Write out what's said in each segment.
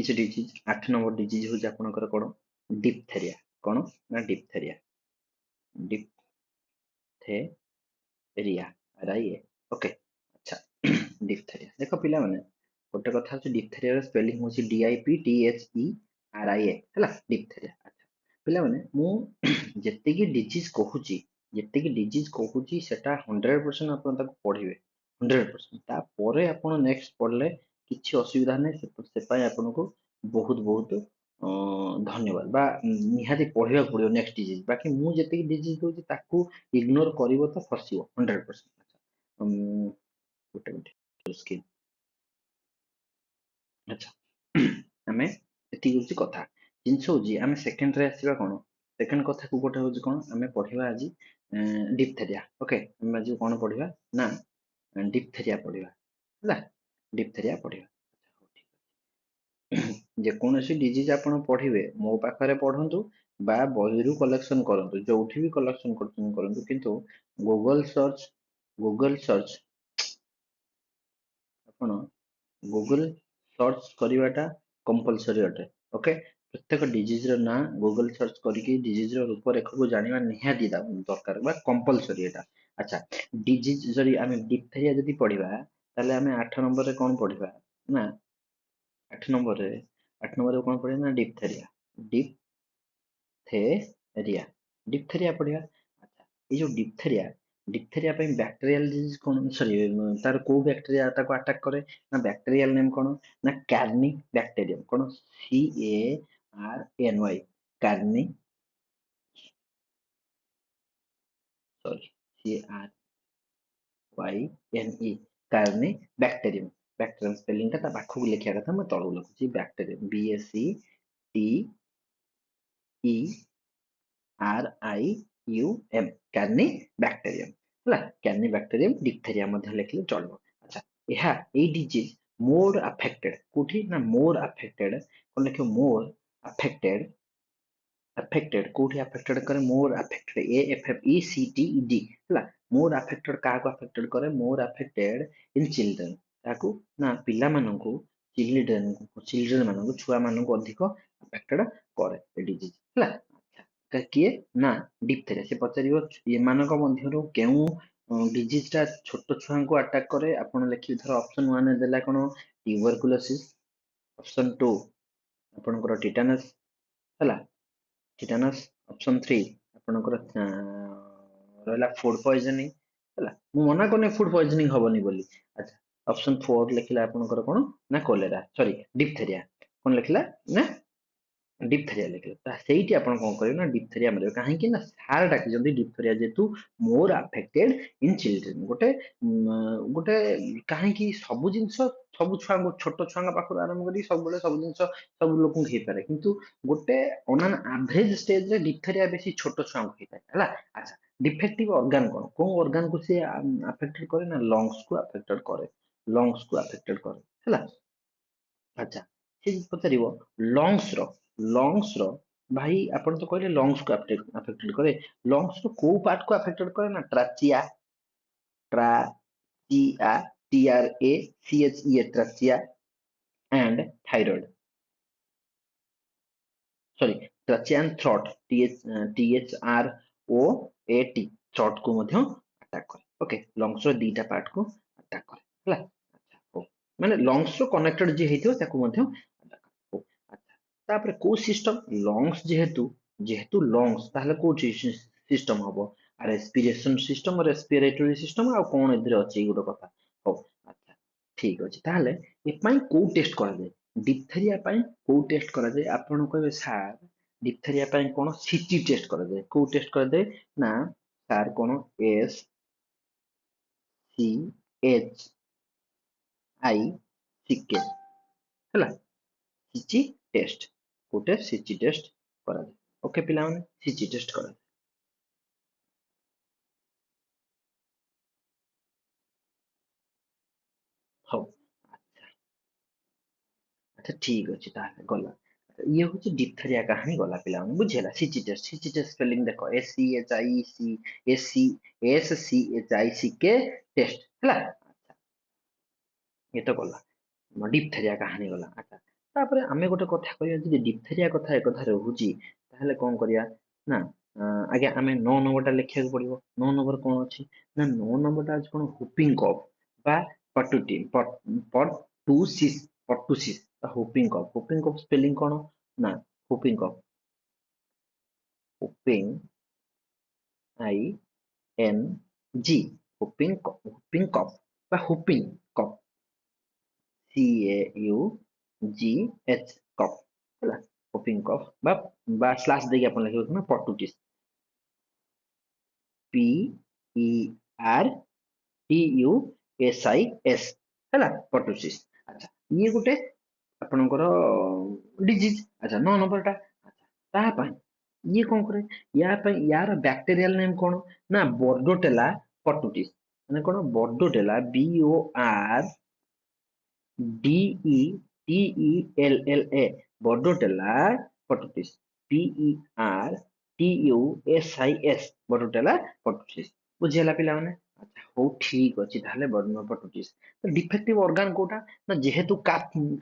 किसी disease 8 number disease हो आपनकर कोन डिप्थेरिया कोन ना डिप्थेरिया डिप्थेरिया राइए ओके अच्छा डिप्थेरिया देखो पिला माने गोटे कथा होची डिप्थेरिया रो स्पेलिंग होची DIPTHERIA हला डिप्थेरिया अच्छा पिला माने मु जेते की डिजीज कहूची सेटा 100% आपण ताको पढिबे 100% ता परे आपण नेक्स्ट पढले किछि असुविधा नै से पाई आपण को बहुत बहुत धन्यवाद बा निहाती पढ़िया पड़ियो नेक्स्ट डिजीज बाकी मु जेते डिजीज कहूची ताकू इग्नोर करिवो तो फसियो 100% गोटे मिनिट स्किन अच्छा आमे एति होची कथा जिंस होची आमे सेकंड रे आसीबा कोन सेकंड कथा को गोटे होची कोन आमे पढिबा आज डिप्थेरिया ओके आमे आज कोन पढिबा ना डिप्थेरिया पढिबा हला डिप्थेरिया पढिबा जे कोनोसी डिजीज आपण पढिबे मो पाखरे पढंतु बा बहिरू कलेक्शन करंतु जोठी भी कलेक्शन करंतु किंतु गूगल सर्च आपण गूगल सर्च करिवाटा कंपलसरी अटे ओके प्रत्येक डिजीज रो ना गूगल सर्च करिके डिजीज रो रूपरेखा को जानिबा निहाती दरकार बा कंपलसरी एटा अच्छा डिजीज जरी आमे डिप्थेरिया जदी पढिबा ताले आमे 8 नंबर रे कोन पढिबा ना 8 नंबर रे कोन पढिबा ना डिप्थेरिया डिप्थेरिया डिप्थेरिया पढिबा अच्छा ए जो डिप्थेरिया पे बैक्टीरियल डिजीज कोन सॉरी तार को बैक्टीरिया ताको अटैक करे ना बैक्टीरियल नेम कोन ना कार्नी बैक्टीरियम कोन CARNY Carney sorry CARYNE Carney bacterium bacterium spelling ता पाखु लिखिया कथा मैं तळु लिखुची बैक्टीरियम BACTERIUM कार्नी बैक्टीरियम हला कार्नी बैक्टीरियम डिप्थेरिया मध्ये लिखले चलबो अच्छा एहा ए डिजीज मोर अफेक्टेड कोठी ना मोर अफेक्टेड कोन लिखो मोर अफेक्टेड कोठी अफेक्टेड करे मोर अफेक्टेड AFFECTED हला मोर अफेक्टेड का को अफेक्टेड करे मोर अफेक्टेड इन चिल्ड्रन ताकू ना पिला माननकू चिल्ड्रन माननकू छुआ माननकू अधिक अफेक्टेड करे ए डिजीज हला अच्छा किए ना डिप्थेरिया से पचारियो ये मानक मध्यरु केउ डिजीज ता छोट छुआ को अटैक करे आपण लिखि धर ऑप्शन 1 देला कोन ट्यूबरकुलोसिस ऑप्शन 2 आपणकर टिटानस हला टिटानस ऑप्शन 3 आपणकर रहला फूड पॉइजनिंग हला मु मना कोने फूड पॉइजनिंग हबनी बोली अच्छा ऑप्शन 4 लिखिला आपणकर कोन ना कोलेरा सॉरी डिप्थेरिया कोन लिखिला ना डिप्थेरिया लिखिला ता सेठी आपण कोन करियो ना डिप्थेरिया मारियो काहे कि ना सार डाकी जदी डिप्थेरिया जेतु मोर अफेक्टेड इन चिल्ड्रन गोटे काहे कि सब जिंस सब छुआ छोट छुआ पाखर आरंभ करी सब बेले सब जिंस सब लोक हे पारे किंतु गोटे ऑन एन एवरेज स्टेज रे डिप्थेरिया बेसी छोट छुआ हे पारे हला अच्छा डिफेक्टिव ऑर्गन को ऑर्गन को से अफेक्टेड करे ना लंग्स को अफेक्टेड करे हला अच्छा से पचारिबो लंग्स रो भाई आपण तो कहले लंग्स को अफेक्टेड करे लंग्स रो को पार्ट को अफेक्टेड करे ना trachea TRACHEA trachea and thyroid sorry trachea and throat THROAT throat को मध्य अटैक करे ओके लंग्स रो दीटा पार्ट को अटैक करे हला अच्छा हो माने लंग्स रो कनेक्टेड जे हेतियो ताको मध्य अटैक करे हो अच्छा तापर को सिस्टम लंग्स जेहेतु लंग्स ताहले को सिस्टम हबो रेस्पिरेशन सिस्टम रेस्पिरेटरी सिस्टम आ कोन इधर अछि गुडो कथा हो अच्छा ठीक अछि ताहले ए पई को टेस्ट करा जाय डिप्थेरिया पई को टेस्ट करा जाय आपण कहबे सार डिप्थेरिया पई कोन सीटी टेस्ट करा जाय को टेस्ट करा जाय ना सार कोन SCHICK हला सीची टेस्ट गोटे सीची टेस्ट करा जाय ओके पिला माने सीची टेस्ट करा हो अच्छा ठीक अछि ताहले गला ये होची डिप्थेरिया कहानी गला पिला माने बुझेला सीची टेस्ट स्पेलिंग देखो SCHIC टेस्ट हला ये तो गला डिप्थेरिया कहानी गला अच्छा तापर आमे गोटे कथा कहया जदि डिप्थेरिया कथा एक कथा रहूची ताहले कोन करिया ना आगे आमे 9 नंबरटा लिखिया पड़िबो 9 नंबर कोन अछि ना 9 नंबरटा अछि कोन हुपिंग कफ बा पटुटी पटुसिस पटुसिस हुपिंग कफ स्पेलिंग कोन ना whooping I N G whooping cough बा हुपिंग कफ CAUGH कफ ହେଲା हुपिंग कफ बा स्लैश ଦେଇକି ଆପଣ ଲେଖିବେ ନା ପଟୁଟିସ୍ PERTUSIS ହେଲା ପଟୁସିସ୍ ଆଚ୍ଛା ଇଏ ଗୋଟେ ଆପଣଙ୍କର ଡିଜିଜ ଆଚ୍ଛା 9 ନମ୍ବରଟା ଆଚ୍ଛା ତା ପାଇଁ ଇଏ କଣ କରେ ୟା ପାଇଁ ୟାର ବ୍ୟାକ୍ଟେରିଆଲ ନେମ୍ କଣ ନା ବର୍ଡୋଟେଲା ପଟୁଟିସ୍ ମାନେ କଣ ବର୍ଡୋଟେଲା BORDETELLA ବର୍ଡୋଟେଲା ପଟୁଟିସ୍ PERTUSIS ବର୍ଡୋଟେଲା ପଟୁଟିସ୍ ବୁଝିହେଲା ପିଲାମାନେ ଆଚ୍ଛା ହଉ ଠିକ ଅଛି ତାହେଲେ ବର୍ଡୋଟେଲା ପଟୁଟିସ୍ ଡିଫେକ୍ଟିଭ ଅର୍ଗାନ କୋଉଟା ନା ଯେହେତୁ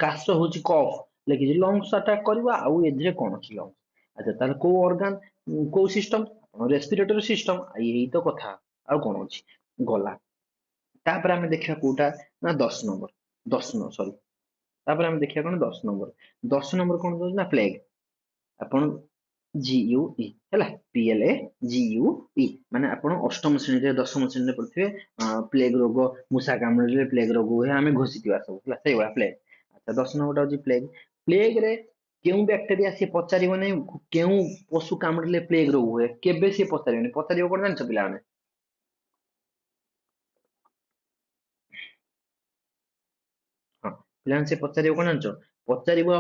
କାଶ ହଉଛି କଫ ଲେଖିଛି ଲଙ୍ଗସ ଆଟାକ କରିବ ଆଉ ଏଥିରେ କଣ ଅଛି ଲଙ୍ଗସ ଆଚ୍ଛା ତାହେଲେ କୋଉ ଅର୍ଗାନ କୋଉ ସିଷ୍ଟମ ରେସ୍ପିରେଟୋରୀ ସିଷ୍ଟମ ଏଇ ତ କଥା ଆଉ କଣ ଅଛି ଗଲା ତାପରେ ଆମେ ଦେଖିବା କୋଉଟା ନା 10 ନମ୍ବର 10 ନମ୍ବର ସରି ତାପରେ ଆମେ ଦେଖିବା କଣ 10 ନମ୍ବର କଣ ଦଉଛି ନା ପ୍ଲେଗ ଆପଣ GUE ହେଲା PLAGUE ମାନେ ଆପଣ ଅଷ୍ଟମ ଶ୍ରେଣୀରେ ଦଶମ ଶ୍ରେଣୀରେ ପଢିଥିବେ ପ୍ଲେଗ ରୋଗ ମୂଷା କାମୁଡ଼ିଲେ ପ୍ଲେଗ ରୋଗ ହୁଏ ଆମେ ଘୋଷିଥିବା ସବୁ ହେଲା ସେଇଭଳିଆ ପ୍ଲେଗ ଆଚ୍ଛା 10 ନମ୍ବରଟା ହଉଛି ପ୍ଲେଗରେ କେଉଁ ବ୍ୟାକ୍ଟେରିଆ ସିଏ ପଚାରିବନି କେଉଁ ପଶୁ କାମୁଡ଼ିଲେ ପ୍ଲେଗ ରୋଗ ହୁଏ କେବେ ସିଏ ପଚାରିବନି ପଚାରିବ କଣ ଜାଣିଛ ପିଲାମାନେ ହଁ ପିଲାମାନେ ସେ ପଚାରିବ କଣ ଜାଣିଛ ପଚାରିବ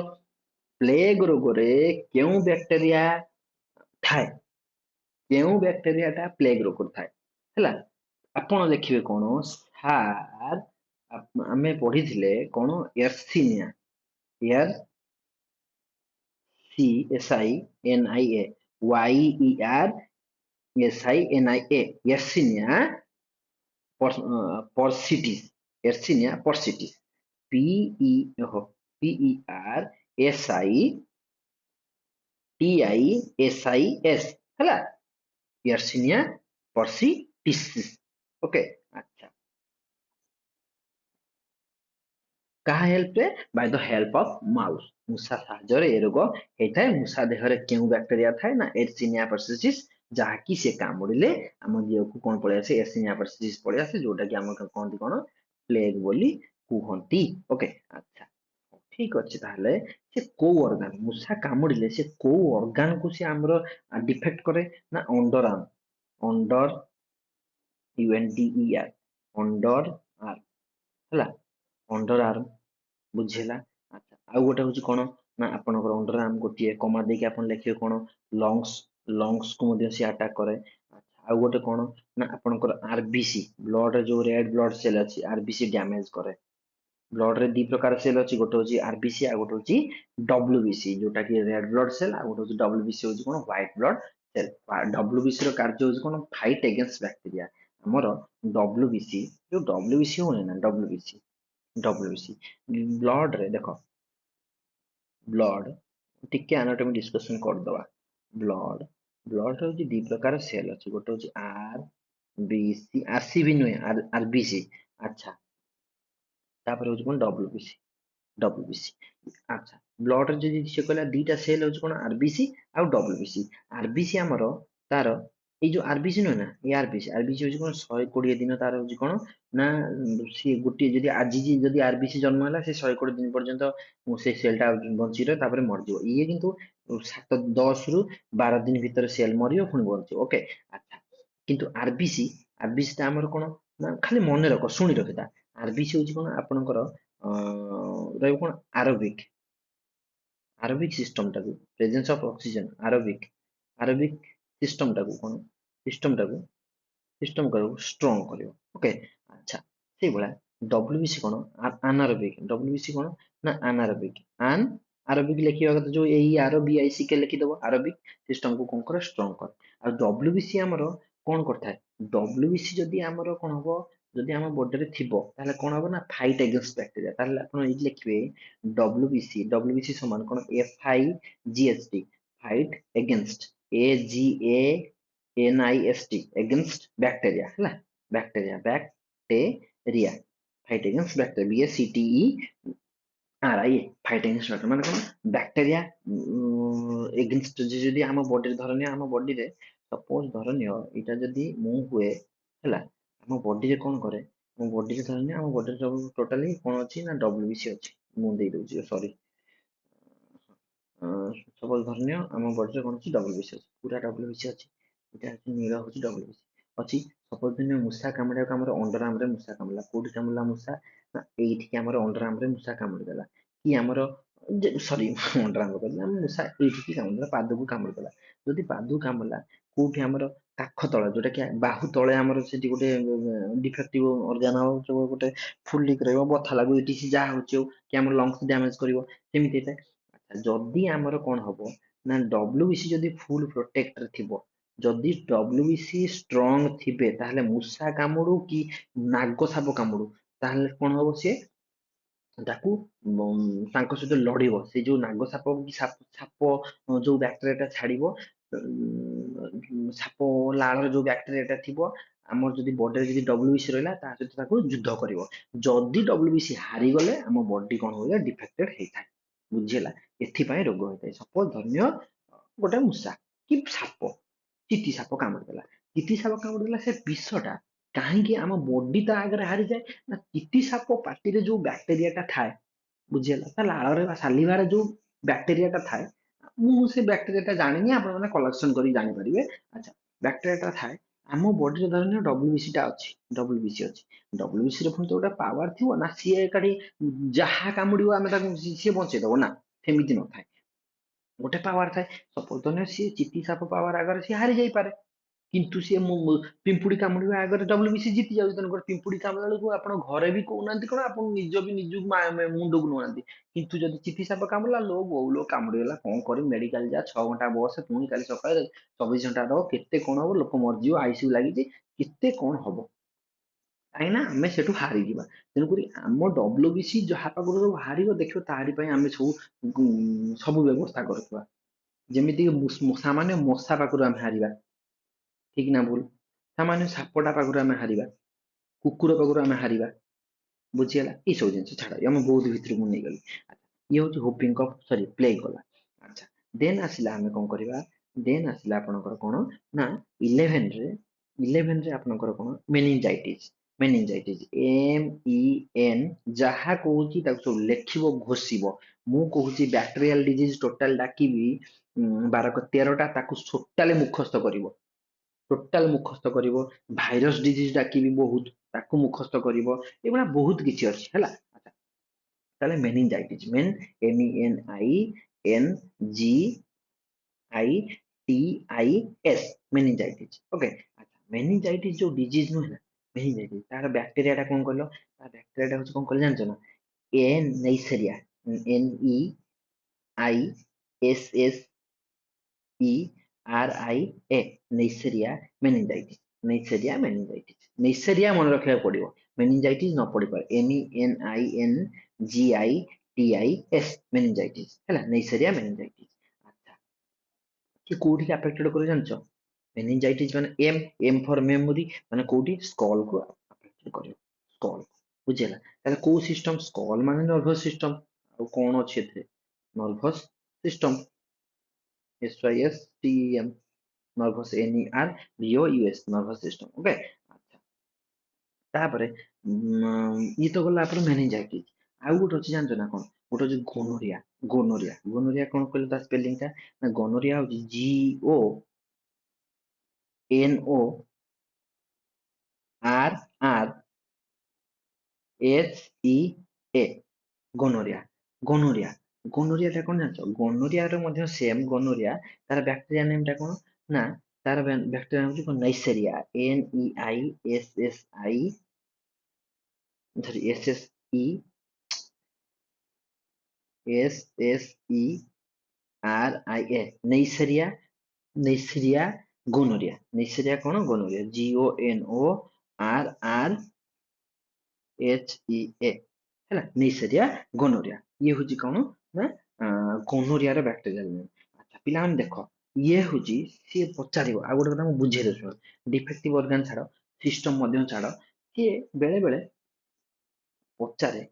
ପ୍ଲେଗ ରୋଗରେ କେଉଁ ବ୍ୟାକ୍ଟେରିଆ ଥାଏ କେଉଁ ବ୍ୟାକ୍ଟେରିଆଟା ପ୍ଲେଗ ରୋଗରେ ଥାଏ ହେଲା ଆପଣ ଦେଖିବେ କଣ ସାର୍ ଆମେ ପଢିଥିଲେ କଣ ଏର୍ସିନିଆ SINIA YERSINIA ଏର୍ସିନିଆ पर्सिटिस एर्सिनिया पर्सिटिस PERSITIS ହେଲା एर्सिनिया पर्सिटिस ओके अच्छा କାହା ହେଲ୍ପରେ by the help of mouse ମୂଷା ସାହାଯ୍ୟରେ ଏ ରୋଗ ହେଇଥାଏ ମୂଷା ଦେହରେ କେଉଁ ବ୍ୟାକ୍ଟେରିଆ ଥାଏ ନା ଏର୍ସିନିଆ ପର୍ସିସିସ୍ ଯାହାକି ସେ କାମୁଡ଼ିଲେ ଆମ ଦେହକୁ କଣ ପଳେଇ ଆସେ ଏର୍ସିନିଆ ପର୍ସିସିସ୍ ପଳେଇ ଆସେ ଯୋଉଟା କି ଆମେ କହନ୍ତି କଣ ପ୍ଲେଗ ବୋଲି କୁହନ୍ତି ଓକେ ଆଚ୍ଛା ଠିକ ଅଛି ତାହେଲେ ସେ କୋଉ ଅର୍ଗାନ ମୂଷା କାମୁଡ଼ିଲେ ସେ କୋଉ ଅର୍ଗାନକୁ ସେ ଆମର ଡିଫେକ୍ଟ କରେ ନା under arm under UNDER under arm ହେଲା ଅଣ୍ଡର ଆର୍ମ ବୁଝିହେଲା ଆଚ୍ଛା ଆଉ ଗୋଟେ ହଉଛି କଣ ନା ଆପଣଙ୍କର ଅଣ୍ଡର ଆର୍ମ ଗୋଟିଏ କମା ଦେଇକି ଆପଣ ଲେଖିବେ କଣ ଲଙ୍ଗସକୁ ମଧ୍ୟ ସେ ଆଟାକ କରେ ଆଉ ଗୋଟେ କଣ ନା ଆପଣଙ୍କର RBC ବ୍ଲଡରେ ଯୋଉ ରେଡ ବ୍ଲଡ ସେଲ ଅଛି RBC ଡ୍ୟାମେଜ କରେ ବ୍ଲଡରେ ଦି ପ୍ରକାର ସେଲ ଅଛି ଗୋଟେ ହଉଛି RBC ଆଉ ଗୋଟେ ହଉଛି WBC ଯୋଉଟା କି ରେଡ ବ୍ଲଡ ସେଲ ଆଉ ଗୋଟେ ହଉଛି WBC ହଉଛି କଣ ହ୍ୱାଇଟ ବ୍ଲଡ ସେଲ WBC ର କାର୍ଯ୍ୟ ହଉଛି କଣ ଫାଇଟ ଏଗେନ୍ଷ୍ଟ ବ୍ୟାକ୍ଟେରିଆ ଆମର WBC ଯୋଉ WBC ହଉନି ନା WBC ବ୍ଲଡରେ ଦେଖ ବ୍ଲଡ ଟିକେ ଆନାଟୋମି ଡିସ୍କସନ କରିଦବା ବ୍ଲଡ ହଉଛି ଦି ପ୍ରକାର ସେଲ ଅଛି ଗୋଟେ ହଉଛି RBC RCB ନୁହେଁ RBC ଆଚ୍ଛା ତାପରେ ହଉଛି କଣ WBC ଆଚ୍ଛା ବ୍ଲଡରେ ଯଦି ସେ କହିଲା ଦିଟା ସେଲ ହଉଛି କଣ RBC ଆଉ WBC RBC ଆମର ତାର ଏଇ ଯୋଉ RBC ନୁହେଁ ନା ଏଇ RBC ହଉଛି କଣ 120 ଦିନ ତାର ହଉଛି କଣ ନା ସିଏ ଗୋଟିଏ ଯଦି ଆଜି ଯଦି RBC ଜନ୍ମ ହେଲା ସେ 120 ଦିନ ପର୍ଯ୍ୟନ୍ତ ସେ ସେଲଟା ବଞ୍ଚି ରହେ ତାପରେ ମରିଯିବ ଇଏ କିନ୍ତୁ 10 ରୁ 12 ଦିନ ଭିତରେ ସେଲ ମରିବ ପୁଣି ବଞ୍ଚିବ ଓକେ ଆଚ୍ଛା କିନ୍ତୁ RBC ଟା ଆମର କଣ ନା ଖାଲି ମନେ ରଖ ଶୁଣି ରଖିଥା RBC ହଉଛି କଣ ଆପଣଙ୍କର ରହିବ କଣ ଆରବିକ ସିଷ୍ଟମଟାକୁ ପ୍ରେଜେନ୍ସ ଅଫ ଅକ୍ସିଜେନ ଆରବିକ ସିଷ୍ଟମଟାକୁ କଣ ସିଷ୍ଟମଟାକୁ ଷ୍ଟ୍ରଙ୍ଗ କରିବ ଓକେ ଆଚ୍ଛା ସେଇଭଳିଆ WBC କଣ WBC କଣ ନା ଆରବିକ ଲେଖିବା କଥା ଯୋଉ ଏଇ RBICK ଲେଖିଦବ ଆରବିକ ସିଷ୍ଟମକୁ କଣ କରେ ଷ୍ଟ୍ରଙ୍ଗ କରେ ଆଉ WBC ଆମର କଣ କରିଥାଏ WBC ଯଦି ଆମର କଣ ହବ যদি ଆମ ବଡିରେ ଥିବ ତାହେଲେ କଣ ହବ ନା ଫାଇଟ୍ ଏଗେନ୍ଷ୍ଟ ବ୍ୟାକ୍ଟେରିଆ। ତାହେଲେ ଆପଣ ଏଇଠି ଲେଖିବେ WBC। WBC ସମାନ କଣ FIGHT fight against AGANIST against bacteria ହେଲା। Bacteria fight against bacteria BACTERIA fight against bacteria ମାନେ କଣ ବ୍ୟାକ୍ଟେରିଆ ଏଗେନ୍ଷ୍ଟ ଯଦି ଆମ ବଡିରେ ଧରନିଅ ଆମ ବଡିରେ ସପୋଜ ଧରନିଅ ଏଇଟା ଯଦି ମୁଁ ହୁଏ ହେଲା ଆମ ବଡିରେ କଣ କରେ ଆମ ବଡିରେ ଧରନିଅ ଆମ ବଡିରେ ସବୁ ଟୋଟାଲି କଣ ଅଛି ନା WBC ଅଛି। ମୁଁ ଦେଇଦଉଛି ସରି ସପୋଜ ଧରନିଅ ଆମ ବଡିରେ କଣ ଅଛି WBC ଅଛି ପୁରା WBC ଅଛି। ଏଇଟା ହଉଛି ନୀଳ ହଉଛି WBC ଅଛି। ସପୋଜ ଧରନିଅ ମୂଷା କାମୁଡିବାକୁ ଆମର ଅଣ୍ଡର ଆର୍ମରେ ମୂଷା କାମୁଡିଲା। କୋଉଠି କାମୁଡିଲା ମୂଷା ନା ଏଇଠିକି ଆମର ଅଣ୍ଡର ଆର୍ମରେ ମୂଷା କାମୁଡିଦେଲା କି ଆମର ସରି ଅଣ୍ଡର ଆର୍ମ କହିଲି ଆମ ମୂଷା ଏଇଠିକି କାମୁଡିଦେଲା ପାଦକୁ କାମୁଡିଦେଲା। ଯଦି ପାଦକୁ କାମୁଡିଲା କୋଉଠି ଆମର କାଖ ତଳ ଯୋଉଟା କି ବାହୁ ତଳେ ଆମର ସେଠି ଗୋଟେ ଡିଫେକ୍ଟିଭ ଅର୍ଗାନ ହଉ ଗୋଟେ ଫୁଲିକି ରହିବ ବଥା ଲାଗୁ ଇଟିସି ଯାହା ହଉଛି ହଉ କି ଆମର ଲଙ୍ଗସ ଡ୍ୟାମେଜ କରିବ ସେମିତି ହେଇଥାଏ। ଯଦି ଆମର କଣ ହବ ନା WBC ଯଦି ଫୁଲ ପ୍ରୋଟେକ୍ଟରେ ଥିବ ଯଦି WBC ଷ୍ଟ୍ରଙ୍ଗ ଥିବେ ତାହେଲେ ମୂଷା କାମୁଡୁ କି ନାଗ ସାପ କାମୁଡୁ ତାହେଲେ କଣ ହବ ସିଏ ତାକୁ ତାଙ୍କ ସହିତ ଲଢିବ। ସେ ଯୋଉ ନାଗ ସାପ କି ସାପ ଯୋଉ ବ୍ୟାକ୍ଟେରିଆଟା ଛାଡିବ ସାପ ଲାଳର ଯୋଉ ବ୍ୟାକ୍ଟେରିଆଟା ଥିବ ଆମର ଯଦି ବଡିରେ ଯଦି WBC ରହିଲା ତା ସହିତ ତାକୁ ଯୁଦ୍ଧ କରିବ। ଯଦି WBC ହାରିଗଲେ ଆମ ବଡି କଣ ହୁଏ ଡିଫେକ୍ଟେଡ ହେଇଥାଏ। ବୁଝିହେଲା ଏଥିପାଇଁ ରୋଗ ହେଇଥାଏ। ସପୋଜ ଧରିନିଅ ଗୋଟେ ମୂଷା କି ସାପ ଚିତି ସାପ କାମୁଡିଦେଲା। ଚିତି ସାପ କାମୁଡିଦେଲା ସେ ବିଷଟା କାହିଁକି ଆମ ବଡି ତା ଆଗରେ ହାରିଯାଏ ନା ଚିତି ସାପ ପାଟିରେ ଯୋଉ ବ୍ୟାକ୍ଟେରିଆଟା ଥାଏ ବୁଝିହେଲା ତା ଲାଳରେ ବା ସାଲିଭାରେ ଯୋଉ ବ୍ୟାକ୍ଟେରିଆଟା ଥାଏ ମୁଁ ସେ ବ୍ୟାକ୍ଟେରିଆଟା ଜାଣିନି ଆପଣମାନେ କଲେକ୍ସନ କରି ଜାଣିପାରିବେ। ଆଚ୍ଛା ବ୍ୟାକ୍ଟେରିଆଟା ଥାଏ ଆମ ବଡିରେ ଧରିନିଅ WBC ଟା ଅଛି WBC ଅଛି WBC ରେ ପୁଣି ତ ଗୋଟେ ପାୱାର ଥିବ ନା ସିଏ ଏକାଠି ଯାହା କାମୁଡିବ ଆମେ ତାକୁ ସିଏ ବଞ୍ଚେଇଦବ ନା ସେମିତି ନଥାଏ। ଗୋଟେ ପାୱାର ଥାଏ ସପୋଜ ଧରିନିଅ ସିଏ ଚିତି ସାପ ପାୱାର ଆଗରେ ସିଏ ହାରି ଯାଇପାରେ କିନ୍ତୁ ସିଏ ପିମ୍ପୁଡି କାମୁଡିବା ଆଗରେ WBC ଜିତି ଯାଉଛି। ତେଣୁକରି ପିମ୍ପୁଡି କାମୁଡିଲା ବେଳକୁ ଆପଣ ଘରେ ବି କହୁନାହାନ୍ତି କଣ ଆପଣ ନିଜ ବି ନିଜକୁ ମୁଣ୍ଡକୁ ନୁଆନ୍ତି। କିନ୍ତୁ ଯଦି ଚିତି ସାପ କାମୁଡିଲା ଲୋ ବୋଉ ଲୋ କାମୁଡିଗଲା କଣ କରିବି ମେଡିକାଲ ଯା 6 ଘଣ୍ଟା ବସ ପୁଣି କାଲି ସକାଳେ 24 ଘଣ୍ଟା ରହ କେତେ କଣ ହବ ଲୋକ ମରିଯିବ ICU ଲାଗିଛି କେତେ କଣ ହବ କାହିଁକି ନା ଆମେ ସେଠୁ ହାରିଯିବା। ତେଣୁକରି ଆମ WBC ଯାହା ପାଖରୁ ସବୁ ହାରିବ ଦେଖିବ ତାରି ପାଇଁ ଆମେ ସବୁ ବ୍ୟବସ୍ଥା କରୁଥିବା। ଯେମିତି ସାମାନ୍ୟ ମଶା ପାଖରୁ ଆମେ ହାରିବା ଠିକ ନା ଭୁଲ ସାମାନ୍ୟ ସାପଟା ପାଖରୁ ଆମେ ହାରିବା କୁକୁର ପାଖରୁ ଆମେ ହାରିବା ବୁଝିହେଲା ଏଇସବୁ ଜିନିଷ ଛାଡ ଆମେ ବହୁତ ଭିତରକୁ ନେଇଗଲି। ଇଏ ହଉଛି ହୋପିଂ କଫ୍ ସରି ପ୍ଲେଗ ଗଲା। ଆଚ୍ଛା ଦେନ୍ ଆସିଲା ଆମେ କଣ କରିବା ଦେନ୍ ଆସିଲା ଆପଣଙ୍କର କଣ ନା 11ରେ ଆପଣଙ୍କର କଣ ମେନିଞ୍ଜାଇଟିସ୍। ମେନିଞ୍ଜାଇଟିସ୍ MEN ଯାହା କହୁଛି ତାକୁ ସବୁ ଲେଖିବ ଘୋଷିବ। ମୁଁ କହୁଛି ବ୍ୟାକ୍ଟେରିଆଲ ଡିଜିଜ ଟୋଟାଲ ଡାକିବି 13ଟା ତାକୁ ଟୋଟାଲି ମୁଖସ୍ତ କରିବ। ଟୋଟାଲ ମୁଖସ୍ତ କରିବ। ଭାଇରସ ଡିଜିଜ ଡାକିବି ବହୁତ ତାକୁ ମୁଖସ୍ତ କରିବ। ଏଗୁଡା ବହୁତ କିଛି ଅଛି ହେଲା। ତାହେଲେ meningitis MENINGITIS meningitis okay. Meningitis ଯୋଉ ଡିଜିଜ ନୁହେଁ ନା ମେନିଞ୍ଜାଇଟିସ୍ ତାର ବ୍ୟାକ୍ଟେରିଆଟା କଣ କହିଲ ତା ବ୍ୟାକ୍ଟେରିଆଟା ହଉଛି କଣ କହିଲ ଜାଣିଛ ନା ନେଇସେରିଆ NEISSERIA ନେଇସେରିଆ ମେନିଞ୍ଜାଇଟିସ୍। ନେଇସେରିଆ ମେନିଞ୍ଜାଇଟିସ୍ ନେଇସେରିଆ ମନେ ରଖିବାକୁ ପଡିବ ମେନିଞ୍ଜାଇଟିସ୍ ନ ପଡିପାରେ MENINGITIS ମେନିଞ୍ଜାଇଟିସ୍ ହେଲା ନେଇସେରିଆ ମେନିଞ୍ଜାଇଟିସ୍। ଆଚ୍ଛା କି କୋଉଠିକି ଆଫେକ୍ଟେଡ କରିବ ଜାଣିଛ ମେନିଞ୍ଜାଇଟିସ୍ ମାନେ M ଫର ମେମୋରି ମାନେ କୋଉଠି ସ୍କଲ କୁ ଆଫେକ୍ଟେଡ କରିବ ସ୍କଲ ବୁଝିହେଲା। ତାହେଲେ କୋଉ ସିଷ୍ଟମ ସ୍କଲ ମାନେ ନର୍ଭସ ସିଷ୍ଟମ ଆଉ କଣ ଅଛି ଏଥିରେ nervous system SYSTEM nervous NERVOUS nervous system okay. ତାପରେ ଇଏ ତ ଗଲା ଆପଣ ମେନିଞ୍ଜାଇଟିସ୍। ଆଉ ଗୋଟେ ଅଛି ଜାଣିଛ ନା କଣ ଗୋଟେ ଅଛି ଗୋନୋରିଆ। ଗୋନୋରିଆ ଗୋନୋରିଆ କଣ କହିଲ ତା ସ୍ପେଲିଂ ଟା ନା ଗୋନୋରିଆ ହଉଛି GONORRHEA ଗୋନୋରିଆ। ଗୋନୋରିଆ ଗୋନୋରିଆ ଟା କଣ ଜାଣିଛ ଗୋନୋରିଆର ମଧ୍ୟ ସେମ ଗୋନୋରିଆ ତାର ବ୍ୟାକ୍ଟେରିଆ ନେମ ଟା କଣ ନା ତାର ବ୍ୟାକ୍ଟେରିଆ ହଉଛି କଣ ନାଇସେରିଆ NEISSERIA ନେଇସେରିଆ ଗୋନୋରିଆ। ନେଇସେରିଆ କଣ ଗୋନୋରିଆ GONORRHEA HEA ହେଲା ନେଇସେରିଆ ଗୋନୋରିଆ ଇଏ ହଉଛି କଣ ନା ଗୋନୋରିଆର ବ୍ୟାକ୍ଟେରିଆଲ ନେମ୍। ଆଚ୍ଛା ପିଲାମାନେ ଦେଖ ଇଏ ହଉଛି ସିଏ ପଚାରିବ ଆଉ ଗୋଟେ କଥା ମୁଁ ବୁଝେଇ ଦଉଛି ଡିଫେକ୍ଟିଭ ଅର୍ଗାନ ଛାଡ ସିଷ୍ଟମ ମଧ୍ୟ ଛାଡ ସିଏ ବେଳେ ବେଳେ ପଚାରେ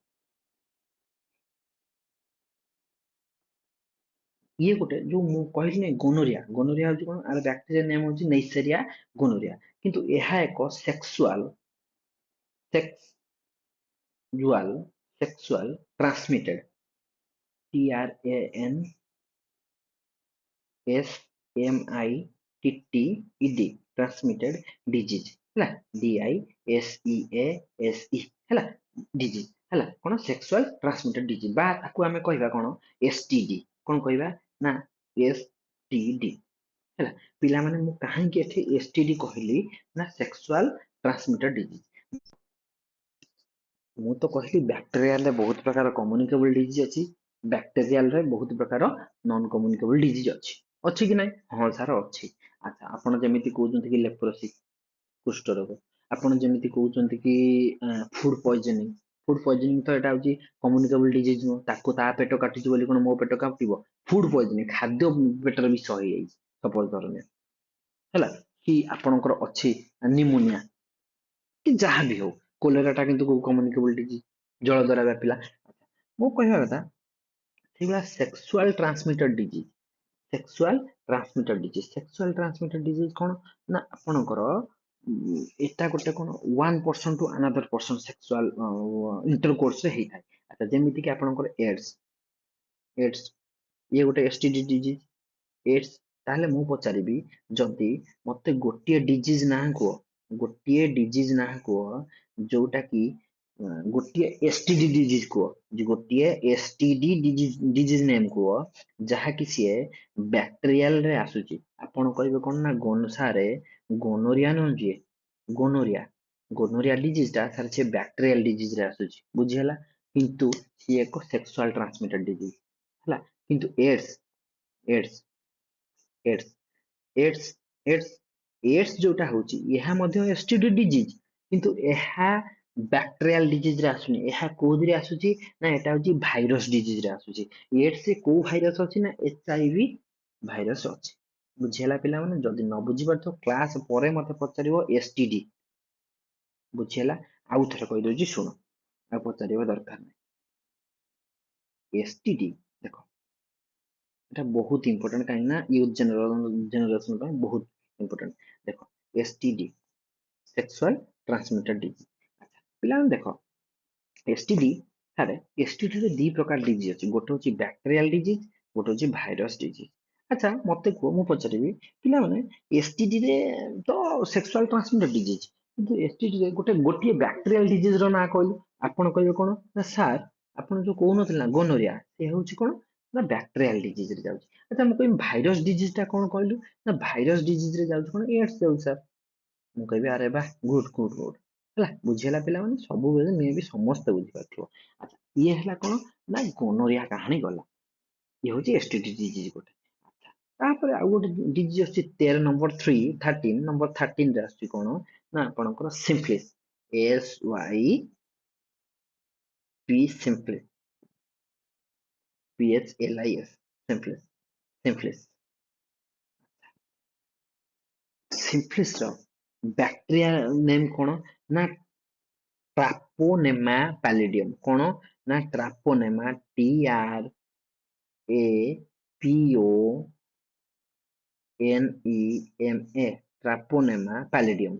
ଇଏ ଗୋଟେ ଯୋଉ ମୁଁ କହିଲି ଗୋନୋରିଆ ଗୋନୋରିଆ ହଉଛି କଣ ଆର ବ୍ୟାକ୍ଟେରିଆ ନେମ୍ ହଉଛି ନେଇସେରିଆ ଗୋନୋରିଆ କିନ୍ତୁ ଏହା ଏକ sexual transmitted TRANSMITTED transmitted disease ହେଲା DISEASE ହେଲା disease ହେଲା କଣ sexual transmitted disease ବା ତାକୁ ଆମେ କହିବା କଣ STD କଣ କହିବା ନା STD ହେଲା ପିଲାମାନେ ମୁଁ କାହିଁକି ଏଠି STD କହିଲି ନା sexual transmitted disease ମୁଁ ତ କହିଲି ବ୍ୟାକ୍ଟେରିଆଲରେ ବହୁତ ପ୍ରକାର କମ୍ୟୁନିକେବଲ ଡିଜିଜ ଅଛି ବ୍ୟାକ୍ଟେରିଆଲରେ ବହୁତ ପ୍ରକାର ନନ୍ କମ୍ୟୁନିକେବଲ ଡିଜିଜ ଅଛି କି ନାଇଁ ହଁ ସାର୍ ଅଛି ଆଚ୍ଛା ଆପଣ ଯେମିତି କହୁଛନ୍ତି କି ଲେପ୍ରୋସି କୁଷ୍ଠରୋଗ ଆପଣ ଯେମିତି କହୁଛନ୍ତି କି ଫୁଡ ପଏଜନିଂ ତ ଏଟା ହଉଛି କମ୍ୟୁନିକେବଲ ଡିଜିଜ ନୁହଁ ତାକୁ ତା ପେଟ କାଟୁଛି ବୋଲି କଣ ମୋ ପେଟ କାଟିବ ଫୁଡ ପଏଜନିଂ ଖାଦ୍ୟ ପେଟରେ ବିଷ ହେଇଯାଇଛି ସପୋଜ ଧରନିଅ ହେଲା କି ଆପଣଙ୍କର ଅଛି ନିମୋନିଆ କି ଯାହା ବି ହଉ କୋଲେରାଟା କିନ୍ତୁ କମ୍ୟୁନିକେବଲ ଡିଜିଜ ଜଳ ଦ୍ୱାରା ବ୍ୟାପିଲା ମୁଁ କହିବା କଥା ସେଇଭଳିଆ ସେକ୍ସୁଆଲ ଟ୍ରାନ୍ସମିଟେଡ ଡିଜିଜ କଣ ନା ଆପଣଙ୍କର ଏଟା ଗୋଟେ କଣ 1% ଟୁ ଆନାଦର ପର୍ସନ ସେକ୍ସୁଆଲ ଇଣ୍ଟରକୋର୍ସ ରେ ହେଇଥାଏ ଆଚ୍ଛା ଯେମିତି କି ଆପଣଙ୍କର ଏଡ୍ସ ଇଏ ଗୋଟେ STD ଡିଜିଜ ଏଡ୍ସ ତାହେଲେ ମୁଁ ପଚାରିବି ଯଦି ମତେ ଗୋଟିଏ ଡିଜିଜ ନାଁ କୁହ ଯୋଉଟା କି ଗୋଟିଏ STD ଡିଜିଜ କୁହ ଗୋଟିଏ STD ଡିଜିଜ ନେମ୍ କୁହ ଯାହାକି ସିଏ ବ୍ୟାକ୍ଟେରିଆଲ ରେ ଆସୁଛି ଆପଣ କହିବେ କଣ ନା ସାରେ ଗୋନୋରିଆ ନୁହଁ ଯିଏ ଗୋନୋରିଆ ଡିଜିଜ ଟା ସାର୍ ସେ ବ୍ୟାକ୍ଟେରିଆଲ ଡିଜିଜ ରେ ଆସୁଛି ବୁଝିହେଲା କିନ୍ତୁ ସିଏ ଏକ ସେକ୍ସୁଆଲ ଟ୍ରାନ୍ସମିଟେଡ ଡିଜିଜ ହେଲା କିନ୍ତୁ AIDS AIDS AIDS AIDS AIDS ଯୋଉଟା ହଉଛି ଏହା ମଧ୍ୟ STD ଡିଜିଜ କିନ୍ତୁ ଏହା ବ୍ୟାକ୍ଟେରିଆଲ ଡିଜିଜ ରେ ଆସୁନି ଏହା କୋଉଥିରେ ଆସୁଛି ନା ଏଟା ହଉଛି ଭାଇରସ ଡିଜିଜ ରେ ଆସୁଛି ଏଡ୍ସ ରେ କୋଉ ଭାଇରସ ଅଛି ନା HIV ଭାଇରସ ଅଛି ବୁଝିହେଲା ପିଲାମାନେ ଯଦି ନ ବୁଝିପାରୁଥିବ କ୍ଲାସ ପରେ ମତେ ପଚାରିବ STD ବୁଝିହେଲା ଆଉ ଥରେ କହିଦଉଛି ଶୁଣ ଆଉ ପଚାରିବା ଦରକାର ନାହିଁ STD ଦେଖ এটা ବହୁତ ଇମ୍ପୋର୍ଟାଣ୍ଟ କାହିଁକି ନା ୟୁଥ ଜେନେରେସନ ପାଇଁ ବହୁତ ଇମ୍ପୋର୍ଟାଣ୍ଟ ଦେଖ STD ସେକ୍ସୁଆଲ ଟ୍ରାନ୍ସମିଟେଡ ଡିଜିଜ ଆଚ୍ଛା ପିଲାମାନେ ଦେଖ STD ସାରେ STD ରେ ଦି ପ୍ରକାର ଡିଜିଜ ଅଛି ଗୋଟେ ହଉଛି ବ୍ୟାକ୍ଟେରିଆଲ ଡିଜିଜ ଗୋଟେ ହଉଛି ଭାଇରସ ଡିଜିଜ ଆଚ୍ଛା ମତେ କୁହ ମୁଁ ପଚାରିବି ପିଲାମାନେ STD ରେ ତ ସେକ୍ସୁଆଲ ଟ୍ରାନ୍ସମିଟେଡ ଡିଜିଜ କିନ୍ତୁ STD ରେ ଗୋଟିଏ ବ୍ୟାକ୍ଟେରିଆଲ ଡିଜିଜ ର ନାଁ କହିଲୁ ଆପଣ କହିବେ କଣ ନା ସାର୍ ଆପଣ ଯୋଉ କହୁନଥିଲେ ନା ଗୋନୋରିଆ ସେ ହଉଛି କଣ ନା ବ୍ୟାକ୍ଟେରିଆଲ ଡିଜିଜ ରେ ଯାଉଛି ଆଚ୍ଛା ମୁଁ କହିବି ଭାଇରସ ଡିଜିଜ ଟା କଣ କହିଲୁ ନା ଭାଇରସ ଡିଜିଜ ରେ ଯାଉଛି କଣ ଏଡ୍ସ ଯାଉଛି ସାର୍ ମୁଁ କହିବି ଆରେ ବା ଗୁଡ ହେଲା ବୁଝିହେଲା ପିଲାମାନେ ସବୁବେଳେ ମେ ବି ସମସ୍ତେ ବୁଝିପାରୁଥିବ ଆଚ୍ଛା ଇଏ ହେଲା କଣ ନା ଗୋନୋରିଆ କାହାଣୀ ଗଲା ଇଏ ହଉଛି STD ଡିଜିଜ ଗୋଟେ ଆଚ୍ଛା ତାପରେ ଆଉ ଗୋଟେ ଡିଜିଜ ଅଛି 13 ନମ୍ବର 13 ରେ ଆସୁଛି କଣ ନା ଆପଣଙ୍କର ସିମ୍ପଲିସ୍ SYP PHLIS ସିମ୍ପଲିସ୍ ସିମ୍ପଲିସ୍ ସିମ୍ପଲିସ୍ ର ବ୍ୟାକ୍ଟେରିଆ ନେମ୍ କଣ ନା ଟ୍ରାପୋନେମା ପାଲିଡିୟମ କଣ ନା ଟ୍ରାପୋନେମା TRAPONEMA ଟ୍ରାପୋନେମା ପାଲିଡିୟମ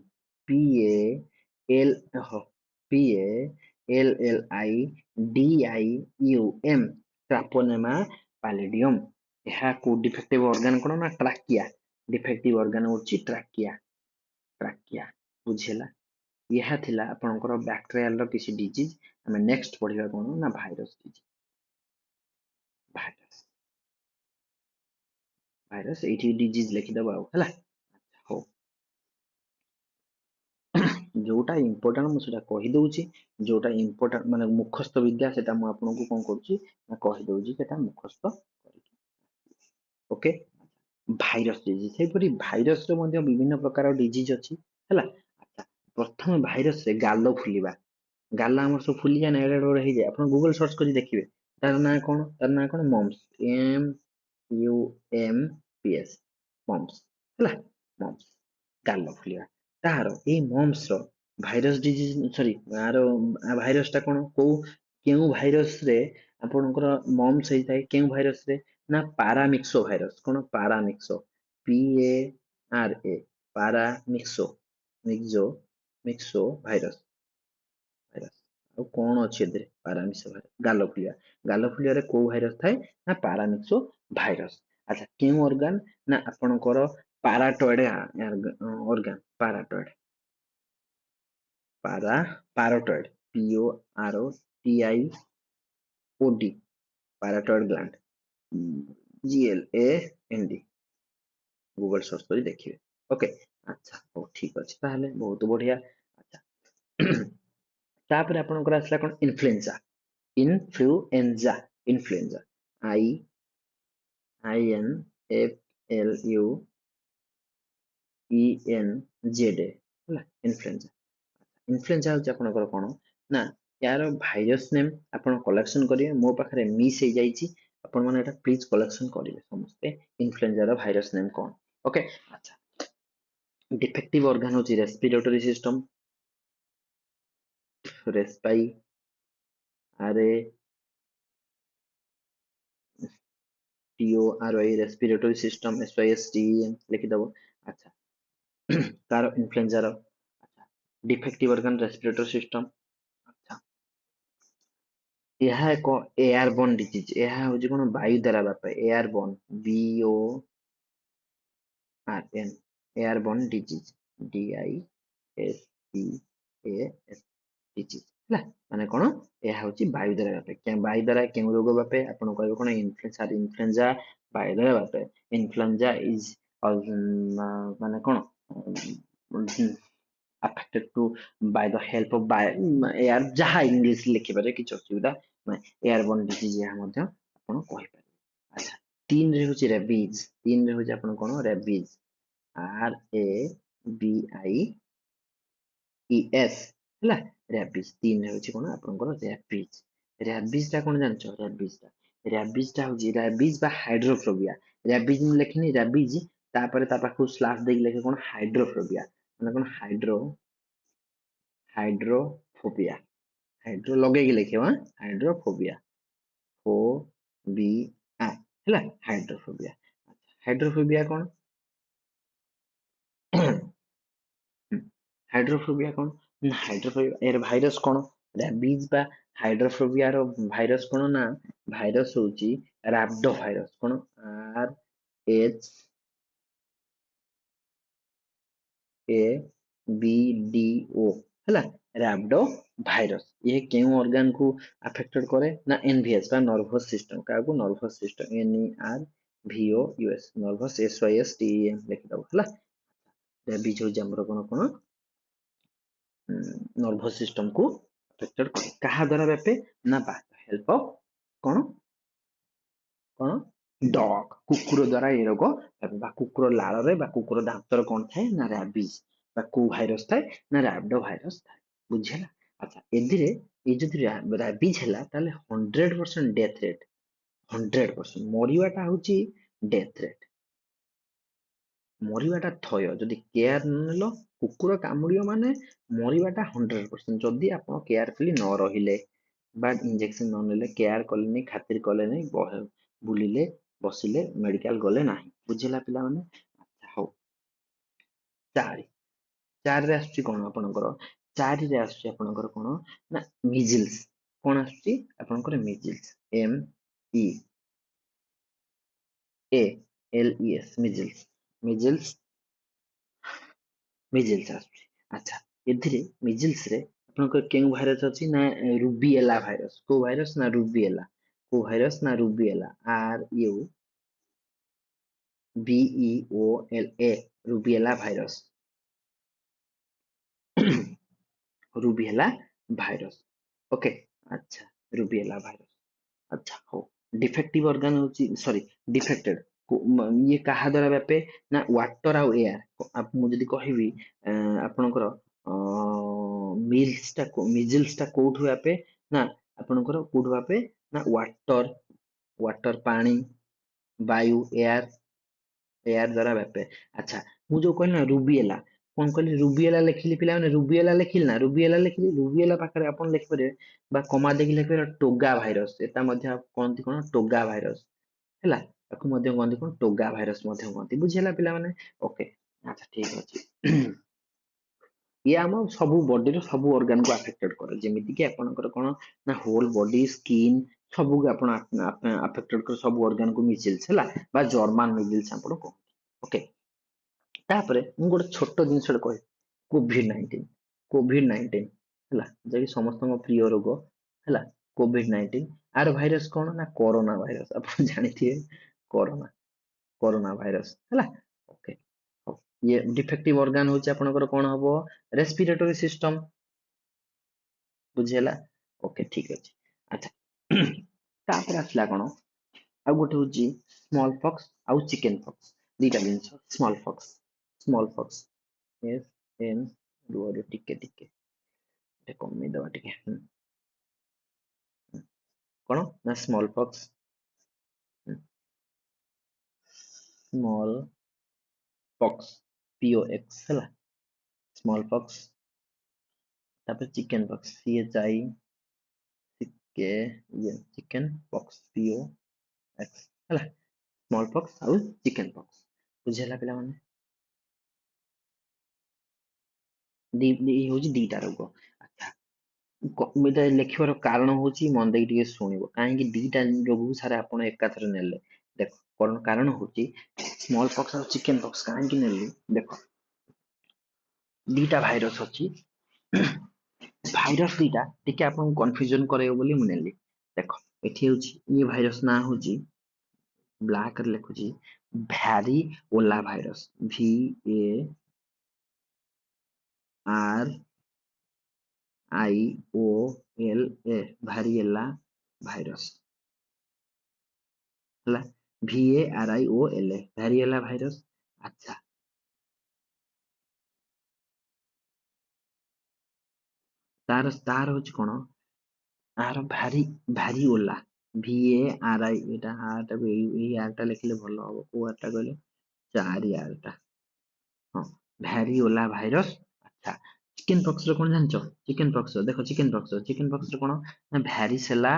PALLIDIUM ଟ୍ରାପୋନେମା ପାଲିଡିୟମ ଏହା କୋଉ ଡିଫେକ୍ଟିଭ ଅର୍ଗାନ କଣ ନା ଟ୍ରାକିଆ ଡିଫେକ୍ଟିଭ ଅର୍ଗାନ ହଉଛି ଟ୍ରାକିଆ ବୁଝିହେଲା ଏହା ଥିଲା ଆପଣଙ୍କର ବ୍ୟାକ୍ଟେରିଆଲ ର କିଛି ଡିଜିଜ ଆମେ ନେକ୍ସଟ ପଢିବା କଣ ନା ଭାଇରସ ଡିଜିଜ ଭାଇରସ ଭାଇରସ ଏଇଠି ଡିଜିଜ ଲେଖିଦବ ଆଉ ହେଲା ହଉ ଯୋଉଟା ଇମ୍ପୋର୍ଟାଣ୍ଟ ମୁଁ ସେଟା କହିଦଉଛି ଯୋଉଟା ଇମ୍ପୋର୍ଟାଣ୍ଟ ମାନେ ମୁଖସ୍ଥ ବିଦ୍ୟା ସେଟା ମୁଁ ଆପଣଙ୍କୁ କଣ କରୁଛି ନା କହିଦଉଛି ସେଟା ମୁଖସ୍ଥ କରିକି ଓକେ ଭାଇରସ ଡିଜିଜ ସେହିପରି ଭାଇରସରେ ମଧ୍ୟ ବିଭିନ୍ନ ପ୍ରକାର ଡିଜିଜ ଅଛି ହେଲା ଆଚ୍ଛା ପ୍ରଥମେ ଭାଇରସରେ ଗାଲ ଆମର ସବୁ ଫୁଲି ଯାଏ ନା ଏଡେ ଏଡେ ହେଇଯାଏ, ଆପଣ ଗୁଗଲ ସର୍ଚ୍ଚ କରି ଦେଖିବେ ତାର ନାଁ କଣ, ତାର ନାଁ କଣ ମମ୍ସ, MUMPS, ମମ୍ସ ହେଲା, ମମ୍ସ ଗାଲ ଫୁଲିବା। ତାର ଏଇ ମମ୍ସ ର ଭାଇରସ ଡିଜିଜ ସରି ଆର ଭାଇରସ ଟା କଣ, କୋଉ କେଉଁ ଭାଇରସ ରେ ଆପଣଙ୍କର ମମ୍ସ ହେଇଥାଏ, କେଉଁ ଭାଇରସ ରେ ନା ପାରାମିକ୍ସୋ ଭାଇରସ, କଣ paramyxo, PARA, paramyxo, ମିକ୍ସୋ virus, virus ଆଉ କଣ ଅଛି ଏଥିରେ ପାରାମିକ୍ସୋ ଭାଇରସ, ଗାଲ ଫୁଲିବା, ଗାଲ ଫୁଲିବାରେ କୋଉ ଭାଇରସ ଥାଏ ନା ପାରାମିକ୍ସୋ ଭାଇରସ। ଆଚ୍ଛା କେଉଁ ଅର୍ଗାନ ନା ଆପଣଙ୍କର parotid organ, parotid, parotid, PORTIOD, parotid gland, GLAND, Google search କରି ଦେଖିବେ। ଓକେ, ଆଚ୍ଛା ହଉ ଠିକ ଅଛି ତାହେଲେ ବହୁତ ବଢିଆ। ଆଚ୍ଛା ତାପରେ ଆପଣଙ୍କର ଆସିଲା କଣ ଇନଫ୍ଲୁଏଞ୍ଜା, ଇନଫ୍ଲୁଏଞ୍ଜା, ଇନଫ୍ଲୁଏଞ୍ଜା, INFLUENZA ହେଲା, ଇନଫ୍ଲୁଏଞ୍ଜା। ଇନଫ୍ଲୁଏଞ୍ଜା ହଉଛି ଆପଣଙ୍କର କଣ ନା ୟାର ଭାଇରସ ନେମ୍ ଆପଣ କଲେକ୍ସନ କରିବେ, ମୋ ପାଖରେ ମିସ୍ ହେଇଯାଇଛି, ଆପଣ ମାନେ ଏଟା ପ୍ଲିଜ କଲେକ୍ସନ କରିବେ ସମସ୍ତେ, ଇନଫ୍ଲୁଏଞ୍ଜାର ଭାଇରସ ନେମ୍ କଣ। ଓକେ, ଆଚ୍ଛା ଡିଫେକ୍ଟିଭ ଅର୍ଗାନ ହଉଛି ରେସ୍ପିରେଟୋରୀ ସିଷ୍ଟମ, ରେସ୍ପାଇ ଆରେ TORI, ରେସ୍ପିରେଟୋରୀ ସିଷ୍ଟମ, SYSTEM ଲେଖିଦବ। ଆଚ୍ଛା ତାର ଇନଫ୍ଲୁଏଞ୍ଜାର ଡିଫେକ୍ଟିଭ ଅର୍ଗାନ ରେସ୍ପିରେଟୋରୀ ସିଷ୍ଟମ। ଆଚ୍ଛା ଏହା ଏକ ଏୟାରବର୍ନ ଡିଜିଜ, ଏହା ହଉଛି କଣ ବାୟୁ ଦ୍ୱାରା ବ୍ୟାପେ, ଏୟାରବର୍ନ, BORN, ଏୟାରବର୍ନ ଡିଜିଜ, DISEAS ଡିଜିଜ ହେଲା, ମାନେ କଣ ଏହା ହଉଛି ବାୟୁ ଦ୍ୱାରା ବ୍ୟାପେ, ବାୟୁ ଦ୍ୱାରା କେଉଁ ରୋଗ ବ୍ୟାପେ ଆପଣ କହିବେ କଣ ଇନଫ୍ଲୁଏଞ୍ଜା ବାୟୁ ଦ୍ୱାରା ବ୍ୟାପେ, ଇନଫ୍ଲୁଏଞ୍ଜା ଇଜ ମାନେ କଣ affected to by the help of by air, ଯାହା ଇଂଲିଶ ଲେଖିପାରିବେ କିଛି ଅସୁବିଧା ନାହିଁ, ଏୟାରବର୍ନ ଡିଜିଜ ଏହା ମଧ୍ୟ ଆପଣ କହିପାରିବେ। ଆଚ୍ଛା ତିନିରେ ହଉଛି ରେବିଜ, ତିନିରେ ହଉଛି ଆପଣ କଣ ରେବିଜ, RABIES ହେଲା, ରେବିଜ ତିନିରେ ହଉଛି କଣ ଆପଣଙ୍କର ରେବିଜ। ରେବିଜ ଟା କଣ ଜାଣିଛ, ରେବିଜ ଟା ହଉଛି ରେବିଜ ବା ହାଇଡ୍ରୋଫୋବିଆ, ରେବିଜ ମୁଁ ଲେଖିନି ରେବିଜ, ତାପରେ ତା ପାଖକୁ ସ୍ଲାସ ଦେଇକି ଲେଖେ କଣ ହାଇଡ୍ରୋଫୋବିଆ, ମାନେ କଣ ହାଇଡ୍ରୋଫୋବିଆ, ହାଇଡ୍ରୋ ଲଗେଇକି ଲେଖିବ, ହାଇଡ୍ରୋଫୋବିଆ, ଫୋବିଆ ହେଲା, ହାଇଡ୍ରୋଫୋବିଆ। ହାଇଡ୍ରୋଫୋବିଆ କଣ ହାଇଡ୍ରୋଫୋବିଆ କଣ ନା ହାଇଡ୍ରୋଫୋବିଆ ଏର ଭାଇରସ କଣ, ରାବିଜ ବା ହାଇଡ୍ରୋଫୋବିଆର ଭାଇରସ କଣ ନା ଭାଇରସ ହଉଛି ରାବଡୋ ଭାଇରସ, କଣ RHABDO ହେଲା, ରାବଡୋ ଭାଇରସ। ଇଏ କେଉଁ ଅର୍ଗାନ କୁ ଆଫେକ୍ଟେଡ କରେ ନା NVS ବା ନର୍ଭସ ସିଷ୍ଟମ, କାହାକୁ nervous system, NERVOUS, nervous, SYSTEM ଲେଖିଦବ ହେଲା। ରେବିଜ ହଉଛି ଆମର କଣ କଣ ନର୍ଭସ ସିଷ୍ଟମ କୁ ଆଫେକ୍ଟେଡ କରେ, କାହା ଦ୍ୱାରା ବ୍ୟାପେ ନା ବା ହେଲ୍ପ ଅଫ କଣ କଣ ଡଗ, କୁକୁର ଦ୍ୱାରା ଏ ରୋଗ ବ୍ୟାପେ, ବା କୁକୁର ଲାଳରେ ବା କୁକୁର ଦାନ୍ତରେ କଣ ଥାଏ ନା ରାବିଜ ବା କୋଉ ଭାଇରସ ଥାଏ ନା ରାବଡୋ ଭାଇରସ ଥାଏ, ବୁଝିହେଲା। ଆଚ୍ଛା ଏଥିରେ ଏଇ ଯଦି ରାବିଜ ହେଲା ତାହେଲେ 100% ଡେଥ ରେଟ୍, 100% ମରିବାଟା ହଉଛି ଡେଥ ରେଟ୍, ମରିବାଟା ଥୟ, ଯଦି କେୟାର ନେଲ କୁକୁର କାମୁଡିବ ମାନେ ମରିବାଟା 100%, ଯଦି ଆପଣ କେୟାରଫୁଲି ନ ରହିଲେ ବା ଇଞ୍ଜେକ୍ସନ ନ ନେଲେ, କେୟାର କଲେନି, ଖାତିର କଲେନି, ବୁଲିଲେ ବସିଲେ ମେଡିକାଲ ଗଲେ ନାହିଁ, ବୁଝିଲା ପିଲାମାନେ। ଆଚ୍ଛା ହଉ, ଚାରି, ଚାରିରେ ଆସୁଛି କଣ ଆପଣଙ୍କର, ଚାରିରେ ଆସୁଛି ଆପଣଙ୍କର କଣ ନା ମିଜିଲ୍ସ, କଣ ଆସୁଛି ଆପଣଙ୍କର ମିଜିଲ୍ସ, MIJLS, ମିଜିଲ୍ସ, ମିଜିଲ୍ସ, ମିଜିଲ୍ସ ଆସୁଛି। ଆଚ୍ଛା ଏଥିରେ ମିଜିଲ୍ସ ରେ ଆପଣଙ୍କର କେଉଁ ଭାଇରସ ଅଛି ନା ରୁବିଏଲା ଭାଇରସ, କୋଉ ଭାଇରସ ନା ରୁବିଏଲା, କୋଉ ଭାଇରସ ନା ରୁବିଏଲା, RUBEOLA, ରୁବିଏଲା ଭାଇରସ, ରୁବିଏଲା ଭାଇରସ। ଓକେ, ଆଚ୍ଛା ରୁବିଏଲା ଭାଇରସ। ଆଚ୍ଛା ହଉ, ଡିଫେକ୍ଟିଭ ଅର୍ଗାନ ହଉଛି ସରି ଡିଫେକ୍ଟେଡ, ଇଏ କାହା ଦ୍ୱାରା ବ୍ୟାପେ ନା ୱାଟର ଆଉ ଏୟାର, ମୁଁ ଯଦି କହିବି ଆପଣଙ୍କର ମିଜିଲ୍ସ ଟା କୋଉଠୁ ବ୍ୟାପେ ନା ଆପଣଙ୍କର କୋଉଠୁ ବ୍ୟାପେ ନା ୱାଟର ପାଣି ବାୟୁ ଏୟାର ଦ୍ଵାରା ବ୍ୟାପେ। ଆଚ୍ଛା ମୁଁ ଯୋଉ କହିଲି ନା ରୁବିଏଲା କଣ କହିଲି ରୁବିଏଲା ଲେଖିଲି ପିଲାମାନେ ରୁବିଏଲା ଲେଖିଲି ନା ରୁବିଏଲା ଲେଖିଲି ରୁବିଏଲା ପାଖରେ ଆପଣ ଲେଖିପାରିବେ ବା କମା ଦେଇକି ଲେଖିପାରିବେ ଟୋଗା ଭାଇରସ ଏଟା ମଧ୍ୟ କହନ୍ତି କଣ ଟୋଗା ଭାଇରସ ହେଲା ତାକୁ ମଧ୍ୟ କହନ୍ତି କଣ ଟୋଗା ଭାଇରସ ମଧ୍ୟ କହନ୍ତି ବୁଝିହେଲା ପିଲାମାନେ ଓକେ ଆଚ୍ଛା ଠିକ ଅଛି ଇଏ ଆମ ସବୁ ବଡିର ସବୁ ଅର୍ଗାନକୁ ଆଫେକ୍ଟେଡ କରେ ଯେମିତି କି ଆପଣଙ୍କର କଣ ନା ହୋଲ ବଡି ସ୍କିନ୍ ସବୁକୁ ଆପଣ ଆଫେକ୍ଟେଡ করে ସବୁ ଅର୍ଗାନକୁ ମିଜିଲ୍ସ ହେଲା ବା ଜର୍ମାନ ମିଜିଲ୍ସ ଆପଣ କହନ୍ତି ଓକେ ତାପରେ ମୁଁ ଗୋଟେ ଛୋଟ ଜିନିଷଟେ କହିବି କୋଭିଡ ନାଇଣ୍ଟିନ ହେଲା ଯାହାକି ସମସ୍ତଙ୍କ ପ୍ରିୟ ରୋଗ ହେଲା କୋଭିଡ-19 ଆର ଭାଇରସ କଣ ନା କରୋନା ଭାଇରସ ଆପଣ ଜାଣିଥିବେ କରୋନା କରୋନା ଭାଇରସ ହେଲା ଓକେ ହଉ ଇଏ ଡିଫେକ୍ଟିଭ ଅର୍ଗାନ ହଉଛି ଆପଣଙ୍କର କଣ ହବ ରେସ୍ପିରେଟୋରୀ ସିଷ୍ଟମ ବୁଝିହେଲା ଓକେ ଠିକ ଅଛି ଆଚ୍ଛା ତାପରେ ଆସିଲା କଣ ଆଉ ଗୋଟେ ହଉଛି ସ୍ମଲ ପକ୍ସ ଆଉ ଚିକେନ ପକ୍ସ ଦିଟା ଜିନିଷ ସ୍ମଲ ପକ୍ସ ଏସ୍ ଏମ୍ ରୁହ ଟିକେ ଟିକେ ଟିକେ କମେଇଦବା ଟିକେ କଣ ନା small pox small pox POX ହେଲା ସ୍ମଲ ପକ୍ସ ତାପରେ ଚିକେନ ପକ୍ସ CHI ଟିକେ ଚିକେନ ପକ୍ସ POX ହେଲା ସ୍ମଲ ପକ୍ସ ଆଉ ଚିକେନ ପକ୍ସ ବୁଝିହେଲା ପିଲାମାନେ ଇଏ ହଉଛି ଦିଟା ରୋଗ ଆଚ୍ଛା ଏଇଟା ଲେଖିବାର କାରଣ ହଉଛି ମନ ଦେଇକି ଟିକେ ଶୁଣିବ କାହିଁକି ଦିଟା ରୋଗକୁ ସାର ଆପଣ ଏକାଥରେ ନେଲେ ଦେଖ କଣ କାରଣ ହଉଛି ସ୍ମଲ ପକ୍ସ ଆଉ ଚିକେନ ପକ୍ସ କାହିଁକି ନେଲି ଦେଖ ଦିଟା ଭାଇରସ ଅଛି ଭାଇରସ ଦିଟା ଟିକେ ଆପଣଙ୍କୁ କନଫ୍ୟୁଜନ କରେଇବ ବୋଲି ମୁଁ ନେଲି ଦେଖ ଏଠି ହଉଛି ଇଏ ଭାଇରସ ନାଁ ହଉଛି ବ୍ଲାକ ରେ ଲେଖୁଛି variola virus VARIOLA variola virus ହେଲା VARIOLA ଭାରିଏଲା ଭାଇରସ ଆଚ୍ଛା ତାର ହଉଛି କଣ ଆର ଭାରିଓଲା VARI ଏଇଟା ଆର ଟାକୁ ଏଇ ଆର ଟା ଲେଖିଲେ ଭଲ ହବ କୋଉ ଆର ଟା କହିଲେ ଚାରି ଆର ଟା ହଁ ଭ୍ୟାରିଓଲା ଭାଇରସ ଆଚ୍ଛା ଚିକେନ ପକ୍ସ ର କଣ ଜାଣିଛ ଚିକେନ ପକ୍ସ ଦେଖ ଚିକେନ ପକ୍ସ ର କଣ ନା ଭ୍ୟାରିସେଲା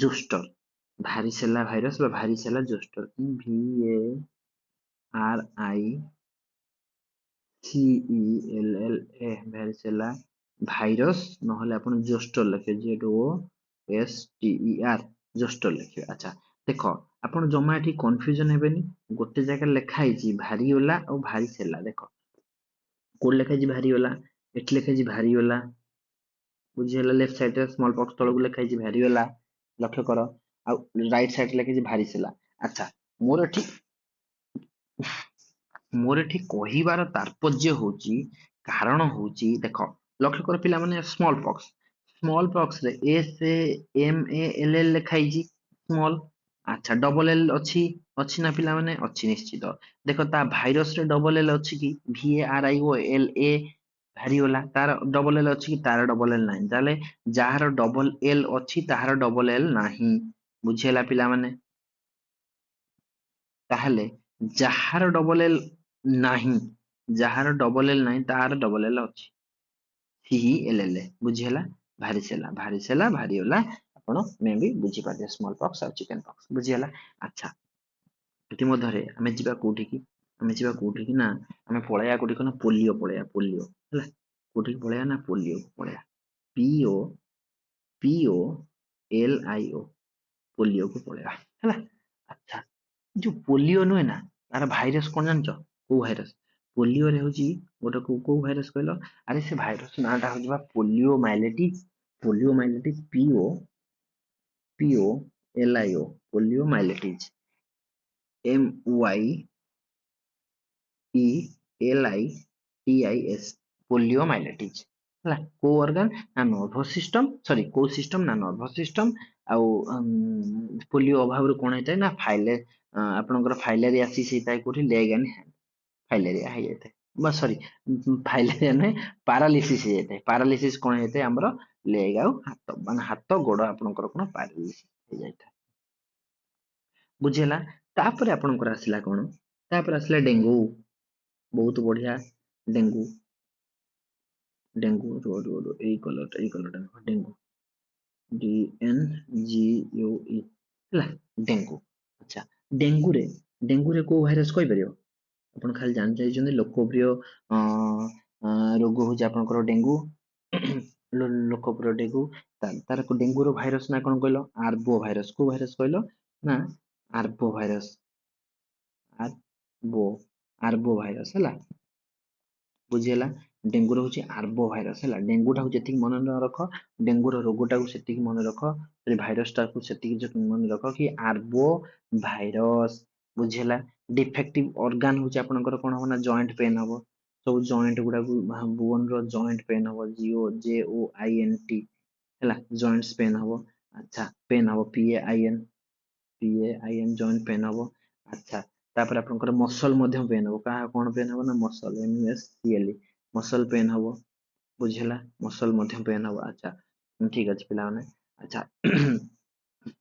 ଜୋଷ୍ଟର ଭାରିସେଲା ଭାଇରସ ବା ଭାରିସେଲା ଜୋଷ୍ଟର VARICELLA ଭ୍ୟାରିସେଲା ଭାଇରସ ନହେଲେ ଆପଣ ଜୋଷ୍ଟର ଲେଖିବେ ZOSTER ଜୋଷ୍ଟର ଲେଖିବେ ଆଚ୍ଛା ଦେଖ ଆପଣ ଜମା ଏଠି କନଫ୍ୟୁଜନ ହେବେନି ଗୋଟେ ଜାଗାରେ ଲେଖା ହେଇଛି ଭାରିଓଲା ଆଉ ଭାରିସେଲା ଦେଖ କୋଉଠି ଲେଖା ହେଇଛି ଭାରିଓଲା ଏଠି ଲେଖା ହେଇଛି ଭାରିଓଲା ବୁଝିହେଲା ଲେଫ୍ଟ ସାଇଡରେ ସ୍ମଲ ବକ୍ସ ତଳକୁ ଲେଖା ହେଇଛି ଭାରିଓଲା ଲକ୍ଷ୍ୟ କର ଆଉ ରାଇଟ ସାଇଡରେ ଲେଖିଛି ଭାରିସେଲା ଆଚ୍ଛା ମୋର ଏଠି ମୋର ଏଠି କହିବାର ତାତ୍ପର୍ଯ୍ୟ ହଉଛି କାରଣ ହଉଛି ଦେଖ ଲକ୍ଷ୍ୟ କର ପିଲାମାନେ ସ୍ମଲ ପକ୍ସ ରେ SAMALL ଲେଖା ହେଇଛି ସ୍ମଲ ଆଚ୍ଛା ଡବଲ ଏଲ ଅଛି ନା ପିଲାମାନେ ଅଛି ନିଶ୍ଚିତ ଦେଖ ତା ଭାଇରସ ରେ ଡବଲ ଏଲ ଅଛି କି VARIOLA ଭାରିଓଲା ତାର ଡବଲ ଏଲ ଅଛି କି ତାର ଡବଲ ଏଲ ନାହିଁ ତାହେଲେ ଯାହାର ଡବଲ ଏଲ ଅଛି ତାହାର ଡବଲ ଏଲ ନାହିଁ ବୁଝିହେଲା ପିଲାମାନେ ତାହେଲେ ଯାହାର ଡବଲ ଏଲ ନାହିଁ ତାହାର ଡବଲ ଏଲ ଅଛି CELLA ବୁଝିହେଲା ଭାରିସେଲା ଭାରିଓଲା ଆପଣ ମେ ବି ବୁଝିପାରିବେ ସ୍ମଲ ପକ୍ସ ଆଉ ଚିକେନ ପକ୍ସ ବୁଝିହେଲା ଆଚ୍ଛା ଇତିମଧ୍ୟରେ ଆମେ ଯିବା କୋଉଠିକି ନା ଆମେ ପଳେଇବା କୋଉଠିକି ନା ପୋଲିଓ ହେଲା କୋଉଠିକି ପଳେଇବା ନା ପୋଲିଓ ପଳେଇବା POLIO ପୋଲିଓକୁ ପଳେଇବା ହେଲା ଆଚ୍ଛା ଯୋଉ ପୋଲିଓ ନୁହେଁ ନା ତାର ଭାଇରସ କଣ ଜାଣିଛ କୋଉ ଭାଇରସ ପୋଲିଓରେ ହଉଛି ଗୋଟେ କୋଉ ଭାଇରସ କହିଲ ଆରେ ସେ ଭାଇରସ ନାଁଟା ହଉଛି ବା poliomyelitis POLIO poliomyelitis MYELITIS poliomyelitis ହେଲା କୋଉ ଅର୍ଗାନ ନା ନର୍ଭସ ସିଷ୍ଟମ କୋଉ ସିଷ୍ଟମ ନା ନର୍ଭସ ସିଷ୍ଟମ ଆଉ ପୋଲିଓ ଅଭାବରୁ କଣ ହେଇଥାଏ ନା ଆପଣଙ୍କର ଫାଇଲେରିଆ ହେଇଥାଏ କୋଉଠି ଲେଗ ଆଣ୍ଡ ହ୍ୟାଣ୍ଡ ଫାଇଲେରିଆ ହେଇଯାଇଥାଏ ସରି ଫାଇଲେରିଆ ନୁହେଁ, ପାରାଲିସିସ୍ ହେଇଯାଇଥାଏ। ପାରାଲିସିସ୍ କଣ ହେଇଥାଏ ଆମର ଲେଗ ଆଉ ହାତ, ମାନେ ହାତ ଗୋଡ ଆପଣଙ୍କର କଣ ପାରାଲିସିସ୍ ହେଇଯାଇଥାଏ। ବୁଝିହେଲା। ତାପରେ ଆପଣଙ୍କର ଆସିଲା କଣ, ତାପରେ ଆସିଲା ଡେଙ୍ଗୁ। ବହୁତ ବଢିଆ। ଡେଙ୍ଗୁ, ଡେଙ୍ଗୁ ଏଇ କଲରଟା ଡେଙ୍ଗୁ, DNGUE ହେଲା, ଡେଙ୍ଗୁ। ଆଚ୍ଛା, ଡେଙ୍ଗୁରେ ଡେଙ୍ଗୁରେ କୋଉ ଭାଇରସ କହିପାରିବ? ଆପଣ ଖାଲି ଜାଣିଛନ୍ତି ଲୋକପ୍ରିୟ ରୋଗ ହଉଛି ଆପଣଙ୍କର ଡେଙ୍ଗୁ। ଲୋକପ୍ରିୟ ଡେଙ୍ଗୁ। ତାର ଡେଙ୍ଗୁର ଭାଇରସ ନା କଣ କହିଲ? ଆର୍ବୋ ଭାଇରସ। କୋଉ ଭାଇରସ କହିଲ? ନା ଆର୍ବୋ ଭାଇରସ। ଆର୍ବୋ ଆର୍ବୋ ଭାଇରସ ହେଲା। ବୁଝିହେଲା। ଡେଙ୍ଗୁ ହଉଛି ଆର୍ବୋ ଭାଇରସ ହେଲା। ଡେଙ୍ଗୁ ଟାକୁ ଯେତିକି ମନେ ନ ରଖ, ଡେଙ୍ଗୁର ରୋଗଟାକୁ ସେତିକି ମନେ ରଖ, ଭାଇରସ ଟାକୁ ସେତିକି ମନେ ରଖ କି ଆର୍ବୋ ଭାଇରସ। ବୁଝିହେଲା। ଡିଫେକ୍ଟିଭ ଅର୍ଗାନ ହଉଛି ଆପଣଙ୍କର କଣ ହବ ନା ଜଏଣ୍ଟ ପେନ୍ ହବ। ସବୁ ଜଏଣ୍ଟ ଗୁଡାକୁ ବୋନ ର ଜଏଣ୍ଟ ପେନ୍ ହବ, JOINT ହେଲା, ଜଏଣ୍ଟସ ପେନ୍ ହବ। ଆଚ୍ଛା, ପେନ୍ ହବ PAIN ଜଏଣ୍ଟ ପେନ୍ ହବ। ଆଚ୍ଛା, ତାପରେ ଆପଣଙ୍କର ମସଲ ମଧ୍ୟ ପେନ୍ ହବ। କାହା କଣ ପେନ୍ ହବ ନା ମସଲ, MUSCLE ମସଲ ପେନ୍ ହବ। ବୁଝିହେଲା, ମସଲ ମଧ୍ୟ ପେନ୍ ହବ। ଆଚ୍ଛା, ଠିକ ଅଛି ପିଲାମାନେ। ଆଚ୍ଛା,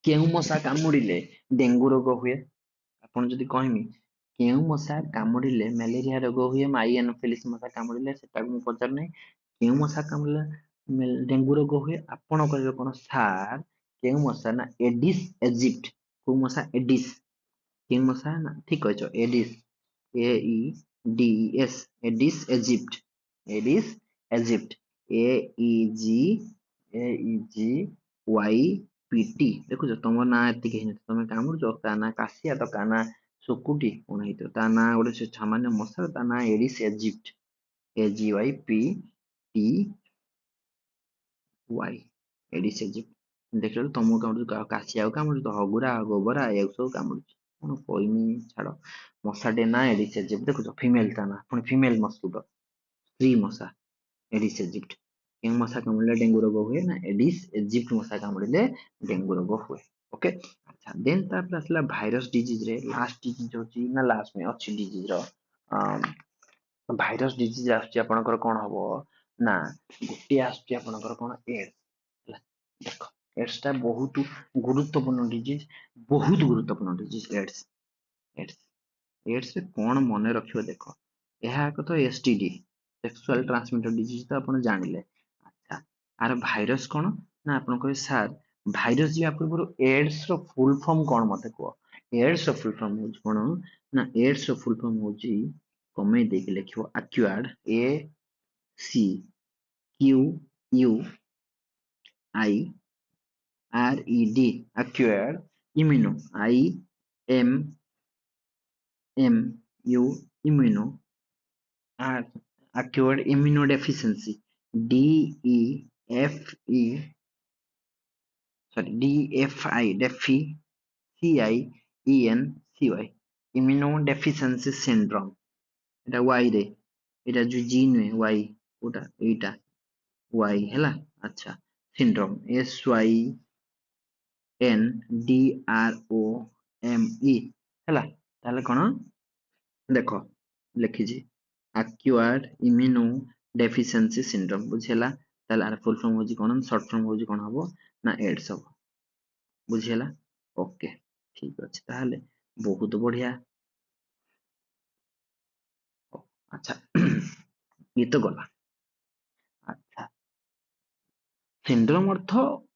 କେଉଁ ମଶା କାମୁଡିଲେ ଡେଙ୍ଗୁ ରୋଗ ହୁଏ? ଆପଣ ଯଦି କହିମି କେଉଁ ମଶା କାମୁଡିଲେ ମ୍ୟାଲେରିଆ ରୋଗ ହୁଏ, ମାଇ ଆନୋଫିଲିସ ମଶା କାମୁଡିଲେ, ସେଟାକୁ ମୁଁ ପଚାରୁନି। କେଉଁ ମଶା କାମୁଡିଲେ ଡେଙ୍ଗୁ ରୋଗ ହୁଏ? ଆପଣ କହିବେ କଣ ସାର୍, କେଉଁ ମଶା ନା ଏଡିସ୍ ଏଜିପ୍ଟ। କୋଉ ମଶା? ଏଡିସ୍। କେଉଁ ମଶା ନା ଠିକ କହିଛ, Aedes, AEDES, Aedes aegypti. Aedes aegypti, AEGYPT। ଦେଖୁଛ, ତମ ନାଁ ଏତିକି ହେଇନଥିବ, ତମେ କାମୁଡୁଛ, ତା ନାଁ କାଶିଆ, ତ ତା ନାଁ ଶୁକୁଟି, କଣ ହେଇଥିବ ତା ନାଁ? ଗୋଟେ ସେ ସାମାନ୍ୟ ମଶା, ତା ନାଁ Aedes Egypt, AGYPTY, Aedes Egypt. ଦେଖିଲୁ, ତମକୁ କାମୁଡୁଛି, କାଶିଆକୁ କାମୁଡୁଛି, ତ ହଗୁରା ଗୋବରା ଏୟାକୁ ସବୁ କାମୁଡୁଛି। କଣ କହିମି, ଛାଡ। ମଶାଟେ ନା ଏଡିସ୍ ଏଜିପ୍ଟ। ଦେଖୁଛ, ଫିମେଲ ତା ନା, ପୁଣି ଫିମେଲ ମସ୍କିଟୋ, ସ୍ତ୍ରୀ ମଶା, ଏଡିସ୍ ଏଜିପ୍ଟ। କେଉଁ ମଶା କାମୁଡ଼ିଲେ ଡେଙ୍ଗୁ ରୋଗ ହୁଏ? ନା ଏଡିସ୍ ଏଜିପ୍ଟ ମଶା କାମୁଡ଼ିଲେ ଡେଙ୍ଗୁ ରୋଗ ହୁଏ। ଓକେ। ଆଚ୍ଛା, ଦେନ୍ ତାପରେ ଆସିଲା ଭାଇରସ ଡିଜିଜ ରେ ଲାଷ୍ଟ ଡିଜିଜ ହଉଛି, ନା ଲାଷ୍ଟ ନୁହେଁ, ଅଛି ଡିଜିଜ ର ଭାଇରସ ଡିଜିଜ ଆସୁଛି ଆପଣଙ୍କର କଣ ହବ ନା, ଗୋଟିଏ ଆସୁଛି ଆପଣଙ୍କର କଣ, ଏଡ୍ସ ହେଲା। ଦେଖ, ଏଡ୍ସ ଟା ବହୁତ ଗୁରୁତ୍ୱପୂର୍ଣ୍ଣ ଡିଜିଜ, ବହୁତ ଗୁରୁତ୍ୱପୂର୍ଣ୍ଣ ଡିଜିଜ ଏଡ୍ସ। ଏଡ୍ସ ଏଡ୍ସ ରେ କଣ ମନେ ରଖିବ ଦେଖ, ଏହା ଏକ ତ STD, ସେକ୍ସୁଆଲ ଟ୍ରାନ୍ସମିଟେଡ ଡିଜିଜ, ତ ଆପଣ ଜାଣିଲେ। ଆଚ୍ଛା, ଆର ଭାଇରସ କଣ ନା, ଆପଣ କହିବେ ସାର୍ ଭାଇରସ ଯିବା ପୂର୍ବରୁ ଏଡ୍ସ ର ଫୁଲ ଫର୍ମ କଣ ମତେ କୁହ? ଏଡ୍ସ ର ଫୁଲ ଫର୍ମ ହଉଛି କଣ ନା, ଏଡ୍ସ ର ଫୁଲ ଫର୍ମ ହଉଛି, କମେଇ ଦେଇକି ଲେଖିବ, acquired, ACQUIRED, acquired immuno, IMMU immuno, acquired immunodeficiency, DEFE, sorry, DFI, CIENCY, immunodeficiency syndrome। এটা Y রে, এটা যে জি নয়, Y ওটা, এইটা Y ହେଲା। আচ্ছা, syndrome, SYNDROME ହେଲା। ତାহলে କଣ ଦେଖ, ଲେଖିଛି acquired immunodeficiency syndrome। ବୁଝିହେଲା। ତାହଲେ ଆର ଫୁଲ ଫର୍ମ ହଉଛି କଣ, ସର୍ଟ ଫର୍ମ ହଉଛି କଣ ହବ ନା ଏଡ୍ସ ହବ। ବୁଝିହେଲା। ଓକେ, ଠିକ ଅଛି। ତାହେଲେ ବହୁତ ବଢିଆ। ଆଚ୍ଛା, ଇଏ ତ ଗଲା। ଆଚ୍ଛା, ସିଣ୍ଡ୍ରୋମ ଅର୍ଥ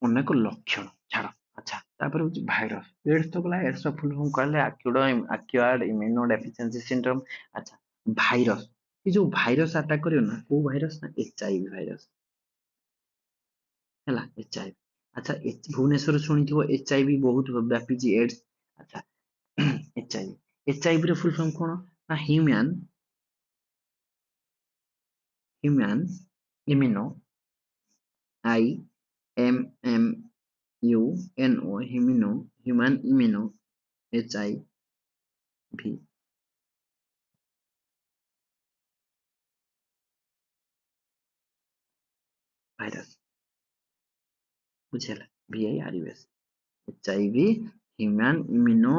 ଅନେକ ଲକ୍ଷଣ, ଛାଡ। ଆଚ୍ଛା, ତାପରେ ହଉଛି ଭାଇରସ। ଏଡ୍ସ ତ ଗଲା, ଏଡ୍ସ ର ଫୁଲ ଫର୍ମ କହିଲେ ଆକ୍ୟୁଆର୍ଡ ଇମ୍ୟୁନୋଡେଫିସିଏନ୍ସି ସିଣ୍ଡ୍ରୋମ। ଆଚ୍ଛା, ଭାଇରସ, ଏ ଯୋଉ ଭାଇରସ ଆଟାକ କରିବ ନା, କୋଉ ଭାଇରସ ନା HIV ଭାଇରସ ହେଲା, HIV। ଆଚ୍ଛା, ଭୁବନେଶ୍ୱର ଶୁଣିଥିବ HIV ବହୁତ ବ୍ୟାପିଛି, ଏଡ୍ସ। ଆଚ୍ଛା, HIV ର ଫୁଲ ଫର୍ମ କଣ ନା, human immuno, IMMUNO, human immuno, HIV virus. ବୁଝିହେଲା, VIRUS, HIV, human immuno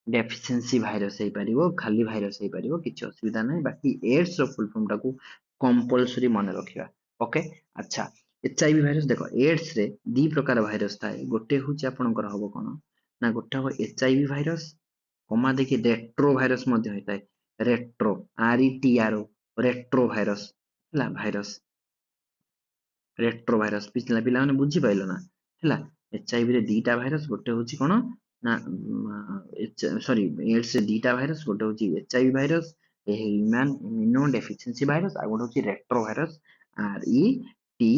deficiency virus हे पारिबो खाली भाइरस हे पारिबो किछि असुविधा नै बाकी एड्स रो फुल फॉर्म टाकू कंपलसरी मन रखिबा ओके अच्छा एचआईवी भाइरस देखो एड्स रे दी प्रकार भाइरस थाए गोटे होची आपनकर हबो कोन ना गोटे हो एचआईवी भाइरस कमा देखि रेट्रो भाइरस मध्ये होइताय रेट्रो आरईटीआर रेट्रो भाइरस हला भाइरस रेट्रो भाइरस पिछला पिला माने बुझी पाइलो ना हला एचआईवी रे दीटा भाइरस गोटे होची कोन ना सॉरी एड्स रे दीटा भाइरस गोटे होची एचआईवी भाइरस ए ह्यूमन इम्यूनो डेफिशिएंसी भाइरस आ गोटे होची retrovirus R E T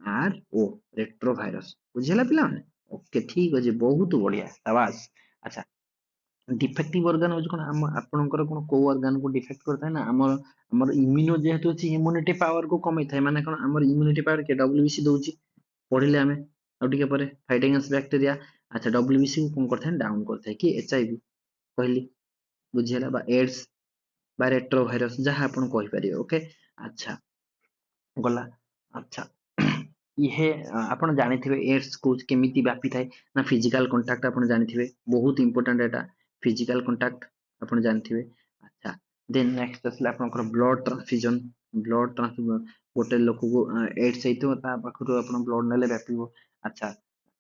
R O retrovirus बुझिला पिला माने ओके ठीक अछि बहुत बढ़िया शाबाश अच्छा डिफेक्टिव ऑर्गन होची कोन हम आपनकर कोन को ऑर्गन को डिफेक्ट करता है ना हमर हमर इम्यूनो जेहेतु अछि इम्यूनिटी पावर को कमै थाय माने कोन हमर इम्यूनिटी पावर के डब्ल्यूबीसी दोची पढिले हमें आ टिके परे फाइटिंग अगेंस्ट बैक्टीरिया अच्छा डब्ल्यूबीसी को कोन करथाय डाउन करथाय कि एचआईवी कहली बुझिला बा एड्स बा रेट्रो भाइरस जहां आपण कहि परियो ओके अच्छा गला अच्छा इहे आपण जानिथिबे एड्स को केमिति व्यापी थाए ना फिजिकल कांटेक्ट आपण जानिथिबे बहुत इंपोर्टेंट एटा फिजिकल कांटेक्ट आपण जानिथिबे अच्छा देन नेक्स्ट असला आपनकर ब्लड ट्रांसफ्यूजन ब्लड ट्रांसफ्यूजन गोटे लोक को एड्स हेतो ता पाखरु आपण ब्लड नेले व्यापीबो अच्छा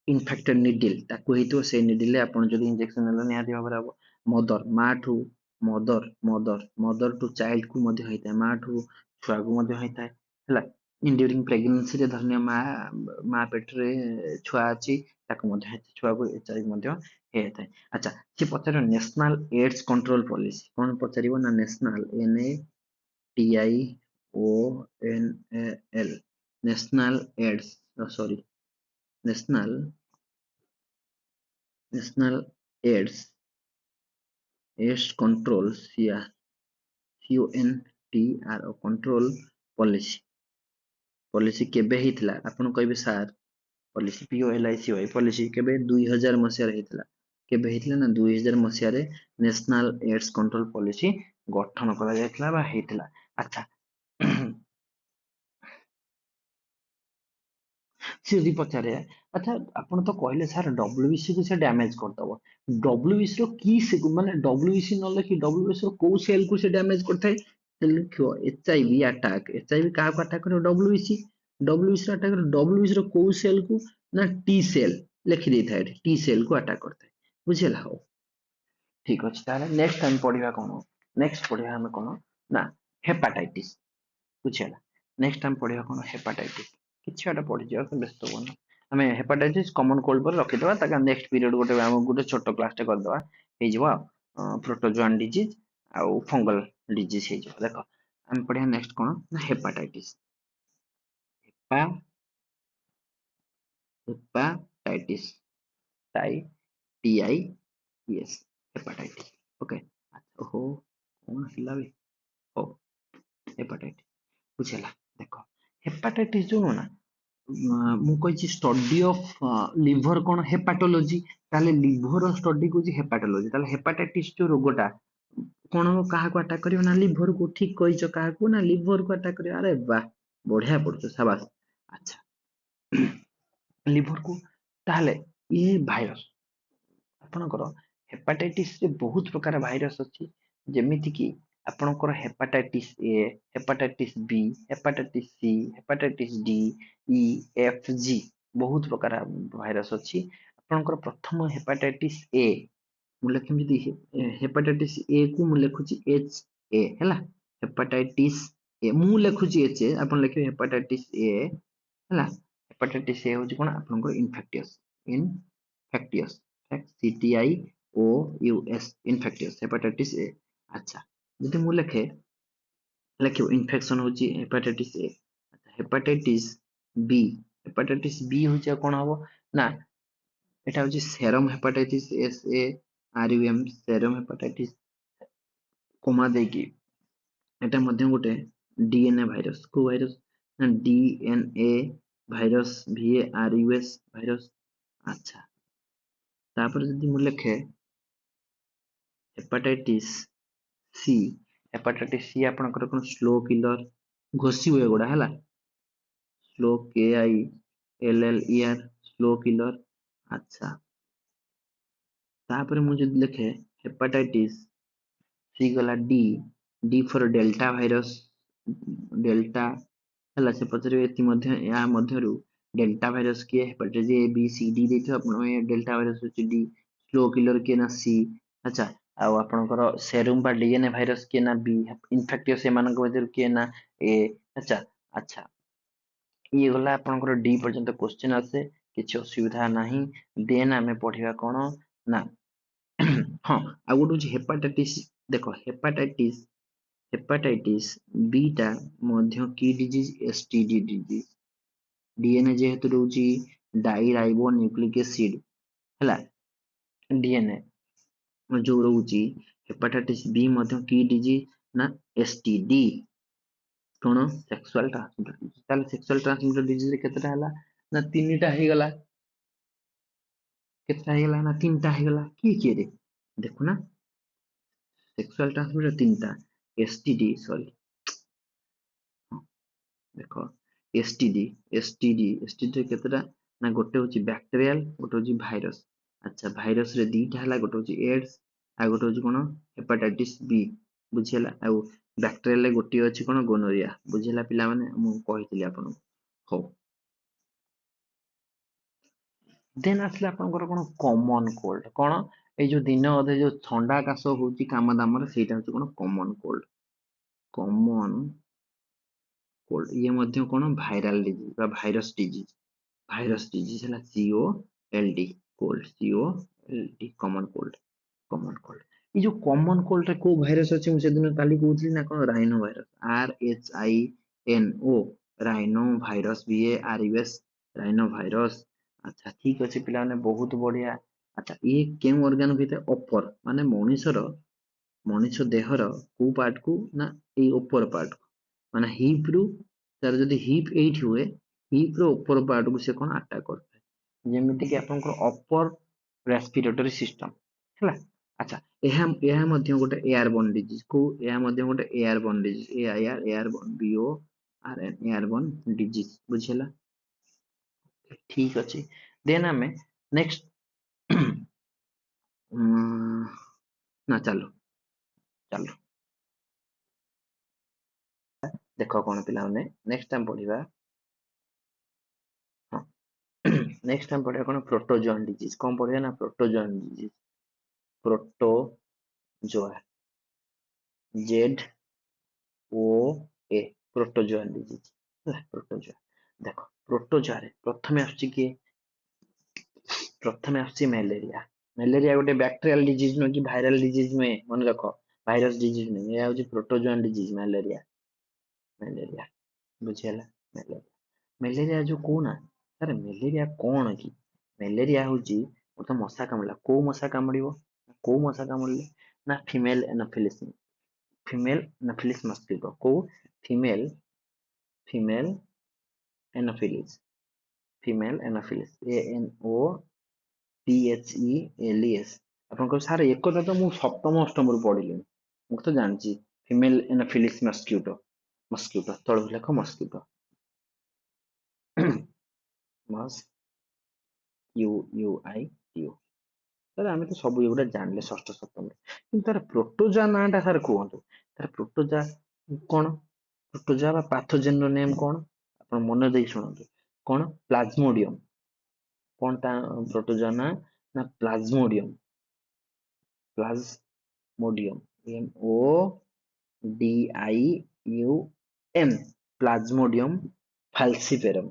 इन्फेक्टेड निडल ताकू हेतो से निडल आपण जदी इंजेक्शन नेला निहाती भाबरे हबो मदर माठू मदर टू चाइल्ड को मध्ये होइता माठू छुआ को मध्ये होइता हैला इन ड्यूरिंग प्रेगनेंसी रे धन्य मा पेट रे छुआ अछि ताको मध्ये हेते छुआ को एचआईवी मध्ये हेता अच्छा से पचार नेशनल एड्स कंट्रोल पॉलिसी कोन पचारिबो ना national N A T I O N A L national AIDS sorry national national AIDS AIDS control CONTR control policy policy केबे हितला आपण कहबे सर पॉलिसी POLICY पॉलिसी केबे 2000 मसिया रे हितला केबे हितला ना 2000 मसिया रे नेशनल एड्स कंट्रोल पॉलिसी गठन करा जायतला बा हितला अच्छा सी यदि पचारे अच्छा आपण तो कहले सर डब्ल्यूबीसी को से डैमेज कर दबो डब्ल्यूबीसी रो की से माने डब्ल्यूबीसी न लिखि डब्ल्यूबीसी रो को सेल को से डैमेज करथाय लिखो एचआईवी अटैक एचआईवी का अटैक करो डब्ल्यूबीसी डब्ल्यूबीसी अटैक करो डब्ल्यूबीसी रो को सेल को ना टी सेल लिखि दै थाय टी सेल को अटैक करथाय बुझिला हो ठीक अछि ताले नेक्स्ट टाइम पढिबा कोन नेक्स्ट पढिबा हम कोन ना हेपाटाइटिस बुझिला नेक्स्ट टाइम पढिबा कोन हेपाटाइटिस किछि आटा पढि जिया तो व्यस्त होना हमें हेपाटाइटिस कॉमन कोल्ड पर रखि दवा ताका नेक्स्ट पीरियड गोटे हम गोटे छोटो क्लास टे कर दवा हे जिवो प्रोटोजोआन डिजीज आ फंगल डिजीज हे जिवो देखो हम पढिया नेक्स्ट कोन ना hepatitis HEPA hepatitis tie T I S hepatitis okay अच्छा हो कोन हिला बे हो हेपाटाइटिस बुझिला देखो हेपाटाइटिस जो ना ମୁଁ କହିଛି ଷ୍ଟଡି ଅଫ ଲିଭର କଣ ହେପାଟୋଲୋଜି ତାହେଲେ ଲିଭର ଷ୍ଟଡି କହୁଛି ହେପାଟୋଲୋଜି ତାହେଲେ ହେପାଟାଇଟିସ ଯୋଉ ରୋଗଟା କଣ କାହାକୁ ଆଟାକ କରିବ ନା ଲିଭର କୁ ଠିକ କହିଛ କାହାକୁ ନା ଲିଭର କୁ ଆଟାକ କରିବ ଆରେ ବାହ ବଢିଆ ପଡୁଛ ସାବାସ ଆଚ୍ଛା ଲିଭର କୁ ତାହେଲେ ଇଏ ଭାଇରସ ଆପଣଙ୍କର ହେପାଟାଇଟିସ ରେ ବହୁତ ପ୍ରକାର ଭାଇରସ ଅଛି ଯେମିତି କି ଆପଣଙ୍କର hepatitis A hepatitis B hepatitis C hepatitis D E F G ବହୁତ ପ୍ରକାର ଭାଇରସ ଅଛି ଆପଣଙ୍କର ପ୍ରଥମ ହେପାଟାଇଟିସ ଏ ମୁଁ ଲେଖିବି ଯଦି ହେପାଟାଇଟିସ ଏ କୁ ମୁଁ ଲେଖୁଛି ଏଚ ଏ ହେଲା ହେପାଟାଇଟିସ ଏ ମୁଁ ଲେଖୁଛି ଏଚ ଏ ଆପଣ ଲେଖିବେ ହେପାଟାଇଟିସ ଏ ହେଲା ହେପାଟାଇଟିସ ଏ ହଉଛି କଣ ଆପଣଙ୍କର ଇନଫେକ୍ଟିୟସ CTIOUS infectious hepatitis A अच्छा যদি ମୁଁ ଲେଖିବ ଇନଫେକ୍ସନ ହଉଛି ହେପାଟାଇଟିସ ଏ ହେପାଟାଇଟିସ ବି ହଉଛି ଆଉ କଣ ହବ ନା এটা হচ্ছে serum hepatitis S E R U M serum hepatitis comma ଦେଇକି এটা ମଧ୍ୟ ଗୋଟେ DNA ଭାଇରସ କୋଉ ଭାଇରସ ନା DNA ଭାଇରସ VARUS ଭାଇରସ ଆଚ୍ଛା ତାପରେ ଯଦି ମୁଁ ଲେଖେ हेपाटाइटिस सी हेपाटाइटिस सी आपनकर कोन स्लो किलर घोसी हुए गुडा हला स्लो KILLER स्लो किलर अच्छा तापर मु जदी लिखे हेपाटाइटिस सी गला D for delta virus delta हला से पचरे एति मध्य या मध्यरु डेल्टा भाइरस किए hepatitis A B C D देथियो आपण ए डेल्टा भाइरस होची डी स्लो किलर किए ना सी अच्छा आ आपनकर सेरुम बा डीएनए भाइरस किए ना बी इनफेक्टिव से मानक मध्यरु किए ना ए अच्छा अच्छा ये गला आपनकर डी पर्यंत क्वेश्चन आसे किछि असुविधा नाही देन आमे पढिबा कोन ना हाँ आ गोटे होची हेपाटाइटिस देखो हेपाटाइटिस बी टा मध्य की डिजीज एसटीडी डिजीज डीएनए जेहेतु रहउची डाइराइबो न्यूक्लिक एसिड हला डीएनए जो रहउची हेपाटाइटिस बी मध्य की डिजीज ना एसटीडी कोन सेक्सुअल ट्रांसमिटेड डिजीज ताले सेक्सुअल ट्रांसमिटेड डिजीज केतेटा हला ना तीनटा हे गला केतेटा हे गला ना तीनटा हे गला की रे देखो ना सेक्सुअल ट्रांसमिटेड तीनटा एसटीडी सॉरी देखो एसटीडी केतेटा ना गोटे होची बैक्टीरियल गोटे होची भाइरस अच्छा भाइरस रे दीटा हला गोटे होची एड्स आ गोटे होची कोन हेपाटाइटिस बी बुझियला आ बैक्टीरियल रे गोटे होची कोन गोनोरिया बुझियला पिला माने मु कहितली आपन हो देन आसला आपनकर कोन कॉमन कोल्ड कोन ए जो दिन अधे जो ठंडा काश होची काम दामर सेटा होची कोन कॉमन कोल्ड ये मध्य कोन वायरल डिजीज बा भाइरस डिजीज है CO L D cold CO L D common cold ये जो कॉमन कोल्ड रे को भाइरस अछि मु सेदिन काली कहउतली ना कोन rhinovirus R H I N O rhinovirus V I R U S rhinovirus अच्छा ठीक अछि पिला ने बहुत बढ़िया अच्छा ये केउ ऑर्गन भितर अपर माने मनुष्य देहर को पार्ट को ना ए ऊपर पार्ट को माने हिप रु तार जदी हिप एट हुए हिप रो ऊपर पार्ट को से कोन अटैक करते जेमिति कि आपन को अपर रेस्पिरेटरी सिस्टम हैला अच्छा एहा मध्य गोटे एयरबोर्न डिजीज को एहा मध्य गोटे airborne disease A I R airborne B O R N airborne disease बुझियला ठीक अछि देन हमें नेक्स्ट ना चलो चलो देखो कोन पिला ने नेक्स्ट टाइम पढिबा हां नेक्स्ट टाइम पढिबा कोन प्रोटोजोन डिजीज कोन पढिबा ना protozoan disease protozoa Z O A protozoan disease protozoa देखो प्रोटोजोआ रे प्रथमे आछि मलेरिया गोटे बैक्टीरियल डिजीज नो कि वायरल डिजीज में मन रखो वायरस डिजीज में ये होची प्रोटोजोन डिजीज मलेरिया बुझियला मलेरिया जो कोना अरे मलेरिया कोन की मलेरिया होची ओता मशा कामला को मशा कामड़िबो को मशा कामड़ले ना फीमेल एनाफिलिस मस्किटो को female female Anopheles A N O P H E L E S आपन सार एक कथा तो मु सप्तम अष्टम रु पढिली मु तो जानची फीमेल एनाफिलिस मस्किटो तळ लेख मस्किटो मस U U I T O sir आमे तो सब एगुडा जानले षष्ठ सप्तम किंतु तार प्रोटोजा नाटा सर कहंतु तार प्रोटोजा कोन प्रोटोजा बा पैथोजेन रो नेम कोन आपन मन देई सुनंतु कोन प्लाज्मोडियम कोन ता प्रोटोजा ना plasmodium M O D I U M plasmodium falciparum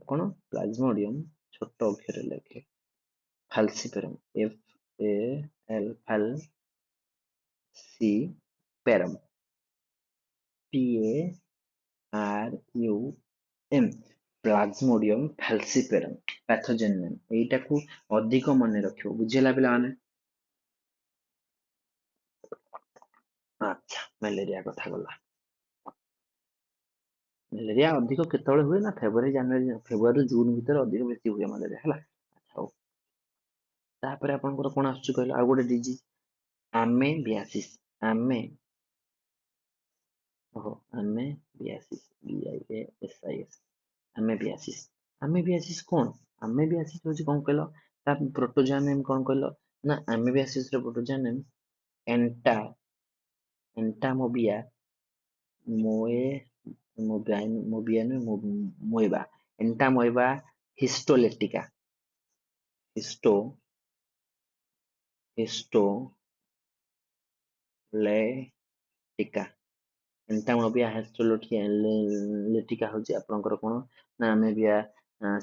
कोन प्लाज्मोडियम छोट अक्षर लेखे फाल्सिपेरम एफ ए एल फाल सी पेरम P A R U M plasmodium falciparum pathogen name एटा को अधिक मन रखियो बुझिला पिला माने अच्छा मलेरिया कथा गला मलेरिया अधिक केतବେଳେ हुए ना फेब्रुआरी जून भीतर अधिक बेसी हुए मलेरिया हला अच्छा हौ तापर आपनकर कोन आसु कहला आ गोटे डिजीज आमेबियासिस आमे ओहो amoebiasis B I A S I S amoebiasis कोन आमेबियासिस होची कोन कहलो ତା ପ୍ରୋଟୋଜୋଆ ନେମ୍ କଣ କହିଲ ନା ଆମିବିଆସିସ୍ ର ପ୍ରୋଟୋଜୋଆ ନେମ୍ ଏଣ୍ଟାମୋବିଆ ମୋଏବା ଏଣ୍ଟାମୋଏବା ହିଷ୍ଟୋଲେଟିକା ଏଣ୍ଟାମୋବିଆ ହିଷ୍ଟୋଲେଟିକା ହଉଛି ଆପଣଙ୍କର କଣ ନା ଆମିବିଆ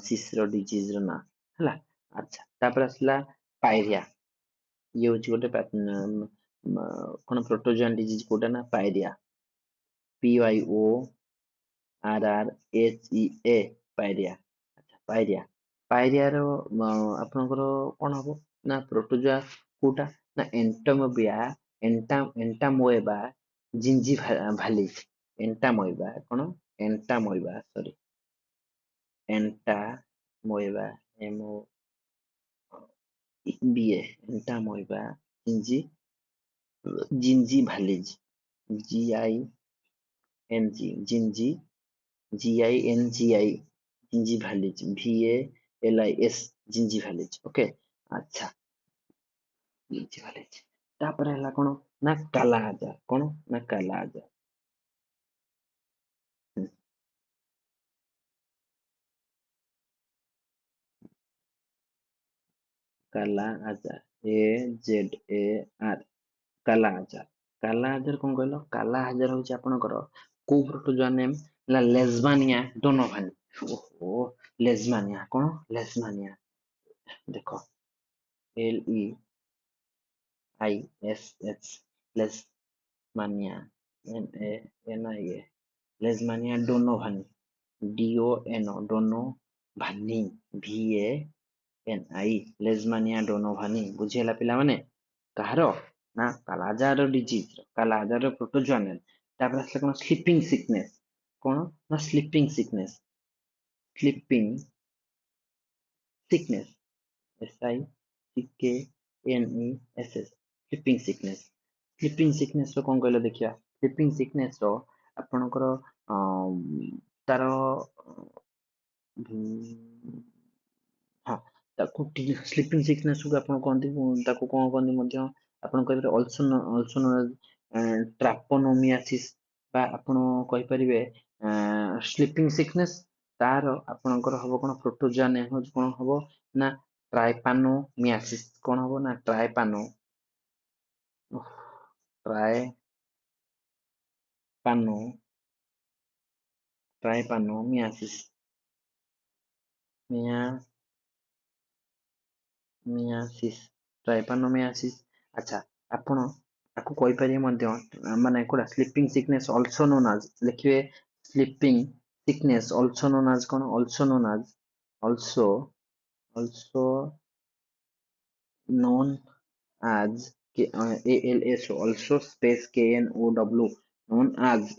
ସିସ୍ ର ଡିଜିଜ ର ନାଁ ହେଲା। ଆଚ୍ଛା ତାପରେ ଆସିଲା ପାଇରିଆ ଇଏ ହଉଛି ଗୋଟେ କଣ ପ୍ରୋଟୋଜୋଆନ୍ ଡିଜିଜ କୋଉଟା ନା ପାଇରିଆ PYORRHEA ପାଇରିଆ। ଆଚ୍ଛା ପାଇରିଆର ଆପଣଙ୍କର କଣ ହବ ନା ପ୍ରୋଟୋଜୋଆ କୋଉଟା ନା ଏଣ୍ଟାମୋଏବା ଜିଞ୍ଜିଭାଲିସ୍ ଏଣ୍ଟାମୋଏବା ଏଣ୍ଟାମୋଏବା ଜିଞ୍ଜିଭାଲିସ୍ GINGI ଜିଞ୍ଜିଭାଲିସ୍ ଓକେ। ଆଚ୍ଛା ଜିଞ୍ଜିଭାଲିସ୍ ତାପରେ ହେଲା କଣ ନା କାଲା ଆଜାର୍ କଣ ନା କାଲା ଆଜାର୍ କାଲା ଆଜାର୍ AZAR କାଲା ଆଜାର୍ କଣ କହିଲ କାଲା ଆଜାର୍ ହଉଛି ଆପଣଙ୍କର କୋଉ ପ୍ରୋଟୋଜୋଆ ନେମ୍ ନା ଲେଜମାନିଆ ଡୋନୋଭାନି ଓହୋ ଲେଜମାନିଆ କଣ ଲେଜମାନିଆ ଦେଖ LEISH ଲେଜମାନିଆ MANIA ଲେଜମାନିଆ ଡୋନୋଭାନି DONOଭାନି VANI ଲେଜମାନିଆ ଡୋନୋଭାନି ବୁଝିହେଲା ପିଲାମାନେ କାହାର ନା କାଲାଜାର ଡିଜିଜ କାଲାଜାର ପ୍ରୋଟୋଜୋଆ ନେମ୍। ତାପରେ ଆସିଲା କଣ ସ୍ଲିପିଂ ସିକନେସ୍ କଣ ନା ସ୍ଲିପିଂ ସିକନେସ୍ ସ୍ଲିପିଂ ସିକନେସ୍ ର କଣ କହିଲ ଦେଖିବା ସ୍ଲିପିଂ ସିକନେସ୍ ର ଆପଣଙ୍କର ତାର ହଁ ତାକୁ ସ୍ଲିପିଂ ସିକନେସ୍ କୁ ଆପଣ କହନ୍ତି ତାକୁ କଣ କହନ୍ତି ମଧ୍ୟ ଆପଣ କହିପାରିବେ ଟ୍ରାପୋନୋମିଆସିସ୍ ବା ଆପଣ କହିପାରିବେ ସ୍ଲିପିଂ ସିକନେସ୍ ତାର ଆପଣଙ୍କର ହବ କଣ ପ୍ରୋଟୋଜୋଆ ନେମ୍ ହଉଛି କଣ ହବ ନା ଟ୍ରାଇପାନୋମିଆସିସ୍ କଣ ହବ ନା ଟ୍ରାଇପାନୋମିଆସିସ୍ ଟ୍ରାଇପାନୋମିଆସିସ୍ ଆଚ୍ଛା ଆପଣ ତାକୁ କହିପାରିବେ ମଧ୍ୟ ମାନେ କୋଉଟା sleeping sickness also known as ଲେଖିବେ sleeping sickness also known as କଣ also known as also space KNOW known as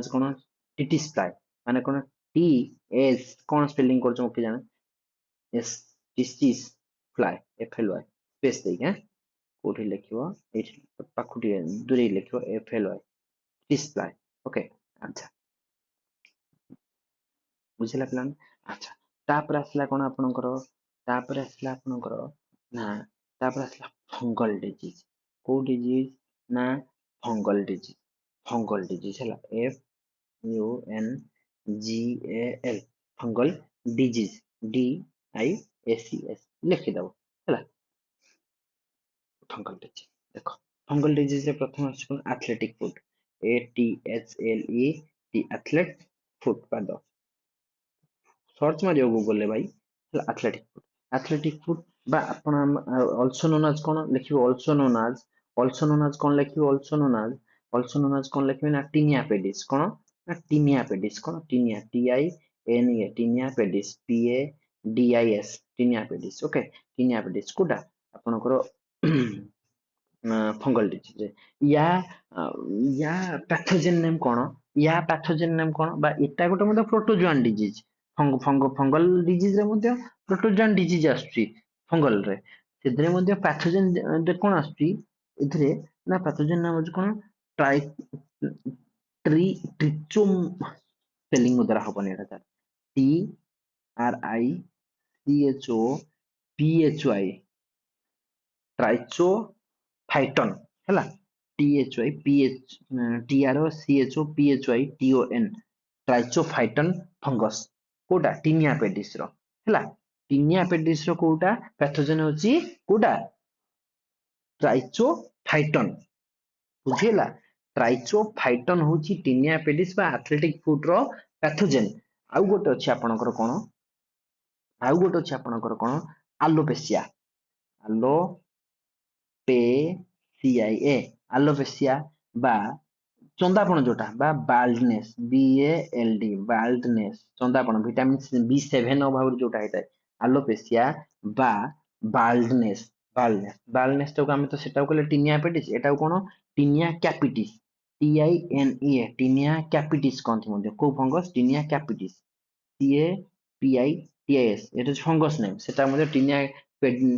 କଣ ଟିଟି ସ୍ପ୍ଲାଏ ମାନେ କଣ TS କଣ ସ୍ପେଲିଂ କରୁଛ ମୁଁ କେଜାଣେ ଟିଟିସ୍ ଫ୍ଲାଏ FLY ସ୍ପେସ୍ ଦେଇକି କୋଉଠି ଲେଖିବ ଏଇଠି ପାଖକୁ ଟିକେ ଦୂରେଇ ଲେଖିବ FLY ସ୍ପ୍ଲାଏ ଓକେ। ଆଚ୍ଛା ବୁଝିଲା ପିଲାମାନେ ଆଚ୍ଛା ତାପରେ ଆସିଲା କଣ ଆପଣଙ୍କର ନା ତାପରେ ଆସିଲା ଫଙ୍ଗଲ ଡିଜିଜ କୋଉ ଡିଜିଜ ନା ଫଙ୍ଗଲ ଡିଜିଜ ହେଲା FUNGAL ଫଙ୍ଗଲ ଡିଜିଜ DISES ଲେଖିଦବ ହେଲା ଫଙ୍ଗଲ ଡିଜିଜ ଦେଖ ଫଙ୍ଗଲ ଡିଜିଜ ରେ ପ୍ରଥମ ଆସୁଛି କଣ ଆଥଲେଟିକ ଫୁଟ ATHLET ଫୁଟ ପାଦ ସର୍ଚ୍ଚ ମାରିବ ଗୁଗଲ ରେ ଭାଇ ହେଲା ଆଥଲେଟିକ ଫୁଟ ବା ଆପଣ ଅଲସୋ ନୋନ୍ ଆଜ୍ କଣ ଲେଖିବ ଅଲସୋ ନୋନ୍ ଆଜ୍ କଣ ଲେଖିବେ କଣ ଲେଖିବେ ନା ଟିନିଆ ପେଡିସ୍ କଣ ନା ଟିନିଆ ପେଡିସ୍ କଣ ଟିନିଆ TINA ଟିନିଆ ପେଡିସ୍ PADIS ଟିନିଆ ପେଡିସ୍ ଓକେ ଟିନିଆ ପେଡିସ୍ କୋଉଟା ଆପଣଙ୍କର ଫଙ୍ଗଲ ଡିଜିଜ ୟା ପାଥୋଜେନ ନେମ୍ କଣ ବା ଏଟା ଗୋଟେ ମଧ୍ୟ ପ୍ରୋଟୋଜୋଆନ୍ ଡିଜିଜ ଫଙ୍ଗଲ ଡିଜିଜ ରେ ମଧ୍ୟ ପ୍ରୋଟୋଜୋଆନ୍ ଡିଜିଜ ଆସୁଛି ଫଙ୍ଗଲ ରେ ସେଥିରେ ମଧ୍ୟ ପାଥୋଜେନ କଣ ଆସୁଛି ଏଥିରେ ନା ପାଥୋଜେନ ନାମ ହଉଛି କଣ ଟ୍ରିଚୋମ ସ୍ପେଲିଂ ମୋ ଦ୍ୱାରା ହବନି ଏଟା TRICHOM TROPHY ट्राइचोफाइटन हैला TROCHOPHYTON ट्राइचोफाइटन फंगस कोटा टीनिया पेडिस रो हैला टीनिया पेडिस रो कोटा पैथोजेन होची कोटा ट्राइचोफाइटन बुझिला ट्राइचोफाइटन होची टीनिया पेडिस बा एथलेटिक फुट रो पैथोजेन आउ गोटे अछि आपनकर कोन आउ गोटे अछि आपनकर कोन आलोपेसिया आलोपेसिया आलोपेसिया बा चंदापण जोटा बा बाल्डनेस BALD बाल्डनेस चंदापण विटामिन B7 अभाव जोटा हेता आलोपेसिया बा बाल्डनेस तो हम तो सेटा कहले टीनिया पेडिस एटा कोन tinea capitis TINEA tinea capitis कोनथि मध्ये को फंगस टीनिया कैपिटिस CAPITIS एटा फंगस नेम सेटा मध्ये टीनिया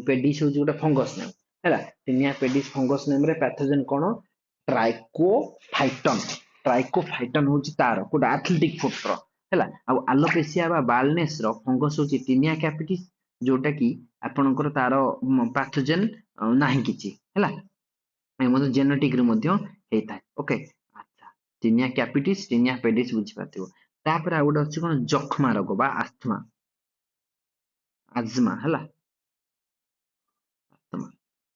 पेडिस हो जोटा फंगस नेम हैला टीनिया पेडिस फंगस नेम रे पैथोजेन कोन ट्राइकोफाइटन होची तार कोटा एथलेटिक फुट रो हैला आ आलोपेसिया बा बाल्डनेस रो फंगस होची टीनिया कैपिटिस जोटा की आपनकर तार पैथोजेन नाही किछि हैला ए मध्ये जेनेटिक रे मध्ये हेता ओके अच्छा टीनिया कैपिटिस टीनिया पेडिस बुझि पाथिबो तापर आ गोटे अछि कोन जखमा रोग बा आज्मा हैला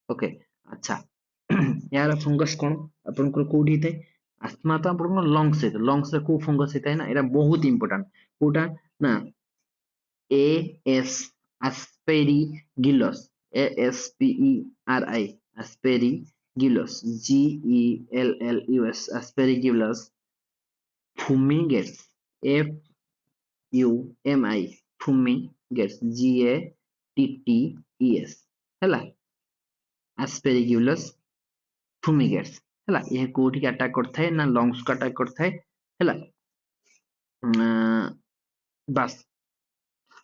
ओके अच्छा यार फंगस कोन आपनकर कोडी थे आस्थमा तो आपनकर लंग्स रे को फंगस हेता ना एरा बहुत इंपोर्टेंट कोटा ना AS aspergillus ASPERI aspergillus GELLUS aspergillus fumigates FUMI fumigates GATTES हैला aspergillus fumigates हैला ये कोठी के अटैक करथाय ना लंग्स को अटैक करथाय हैला बस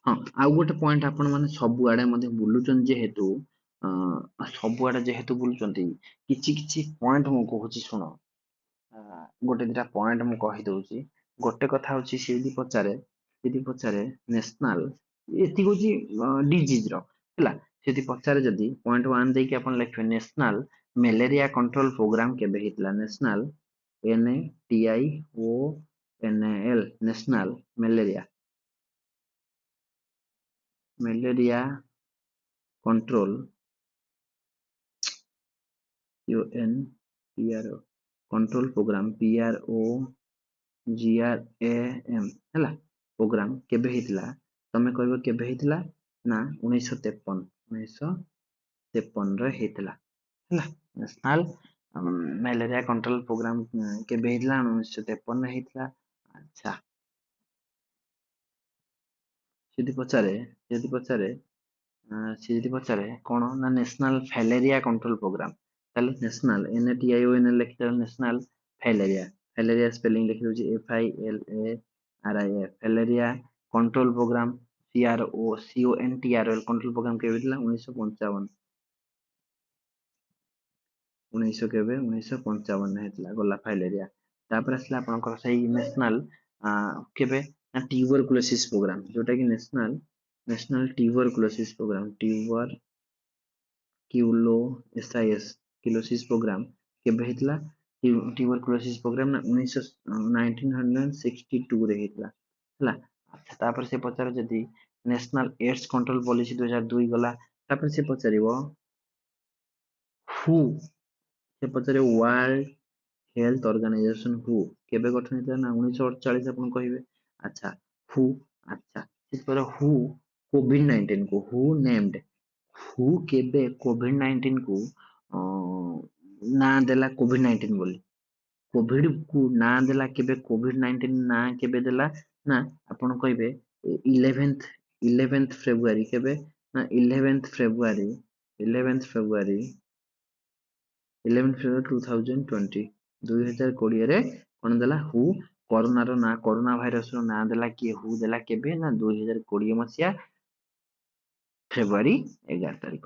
हाँ आउ गोटे पॉइंट आपण माने सब आडे मध्ये बुलुचन जेहेतु सब आडे जेहेतु बुलुचंती किछि किछि पॉइंट मु कहूची सुनो गोटे दिटा पॉइंट मु कहि दउची गोटे कथा होची सेदी पचारे नेशनल एति होची डिजीज रो हैला सेदी पचारे जदी पॉइंट 1 देकी आपण लिखबे नेशनल मलेरिया कंट्रोल प्रोग्राम केबे हितला national NATIONAL national malaria control UNPRO control program PROGRAM हैला प्रोग्राम केबे हितला तमे कहबो केबे हितला ना 1953 रे हितला हैला नेशनल मलेरिया कंट्रोल प्रोग्राम केबे हितला 1953 रे हितला अच्छा सीधी पचारे कोन ना नेशनल फैलेरिया कंट्रोल प्रोग्राम ताले नेशनल NATIONAL लिखितो नेशनल फैलेरिया स्पेलिंग लिखि दोची FILARIA filaria control program CROCONTROL control program केबे दिला 1955 ने हेतला गोला फैलेरिया तापर असला आपनकर सही नेशनल केबे ना ट्यूबरकुलोसिस प्रोग्राम जोटा कि national tuberculosis program tuberculosis program केबे हितला ट्यूबरकुलोसिस प्रोग्राम ना 1962 रे हितला हला अच्छा तापर से पचार जदी नेशनल एड्स कंट्रोल पॉलिसी 2002 गला तापर से पचारिबो हु से पचारे वर्ल्ड हेल्थ ऑर्गेनाइजेशन हु केबे गठन हितला ना 1948 अपन कहिबे अच्छा हु अच्छा इस पर हु कोविड-19 को हु नेम्ड हु केबे कोविड-19 को ना देला कोविड-19 बोली कोविड को ना देला केबे कोविड-19 ना केबे देला ना अपन कहिबे 11th फेब्रुआरी केबे ना 11th फेब्रुआरी 2020 2020 रे कोन देला हु कोरोना रो ना कोरोना वायरस रो ना देला कि हु देला केबे ना 2020 मसिया फेब्रुआरी 11 तारिख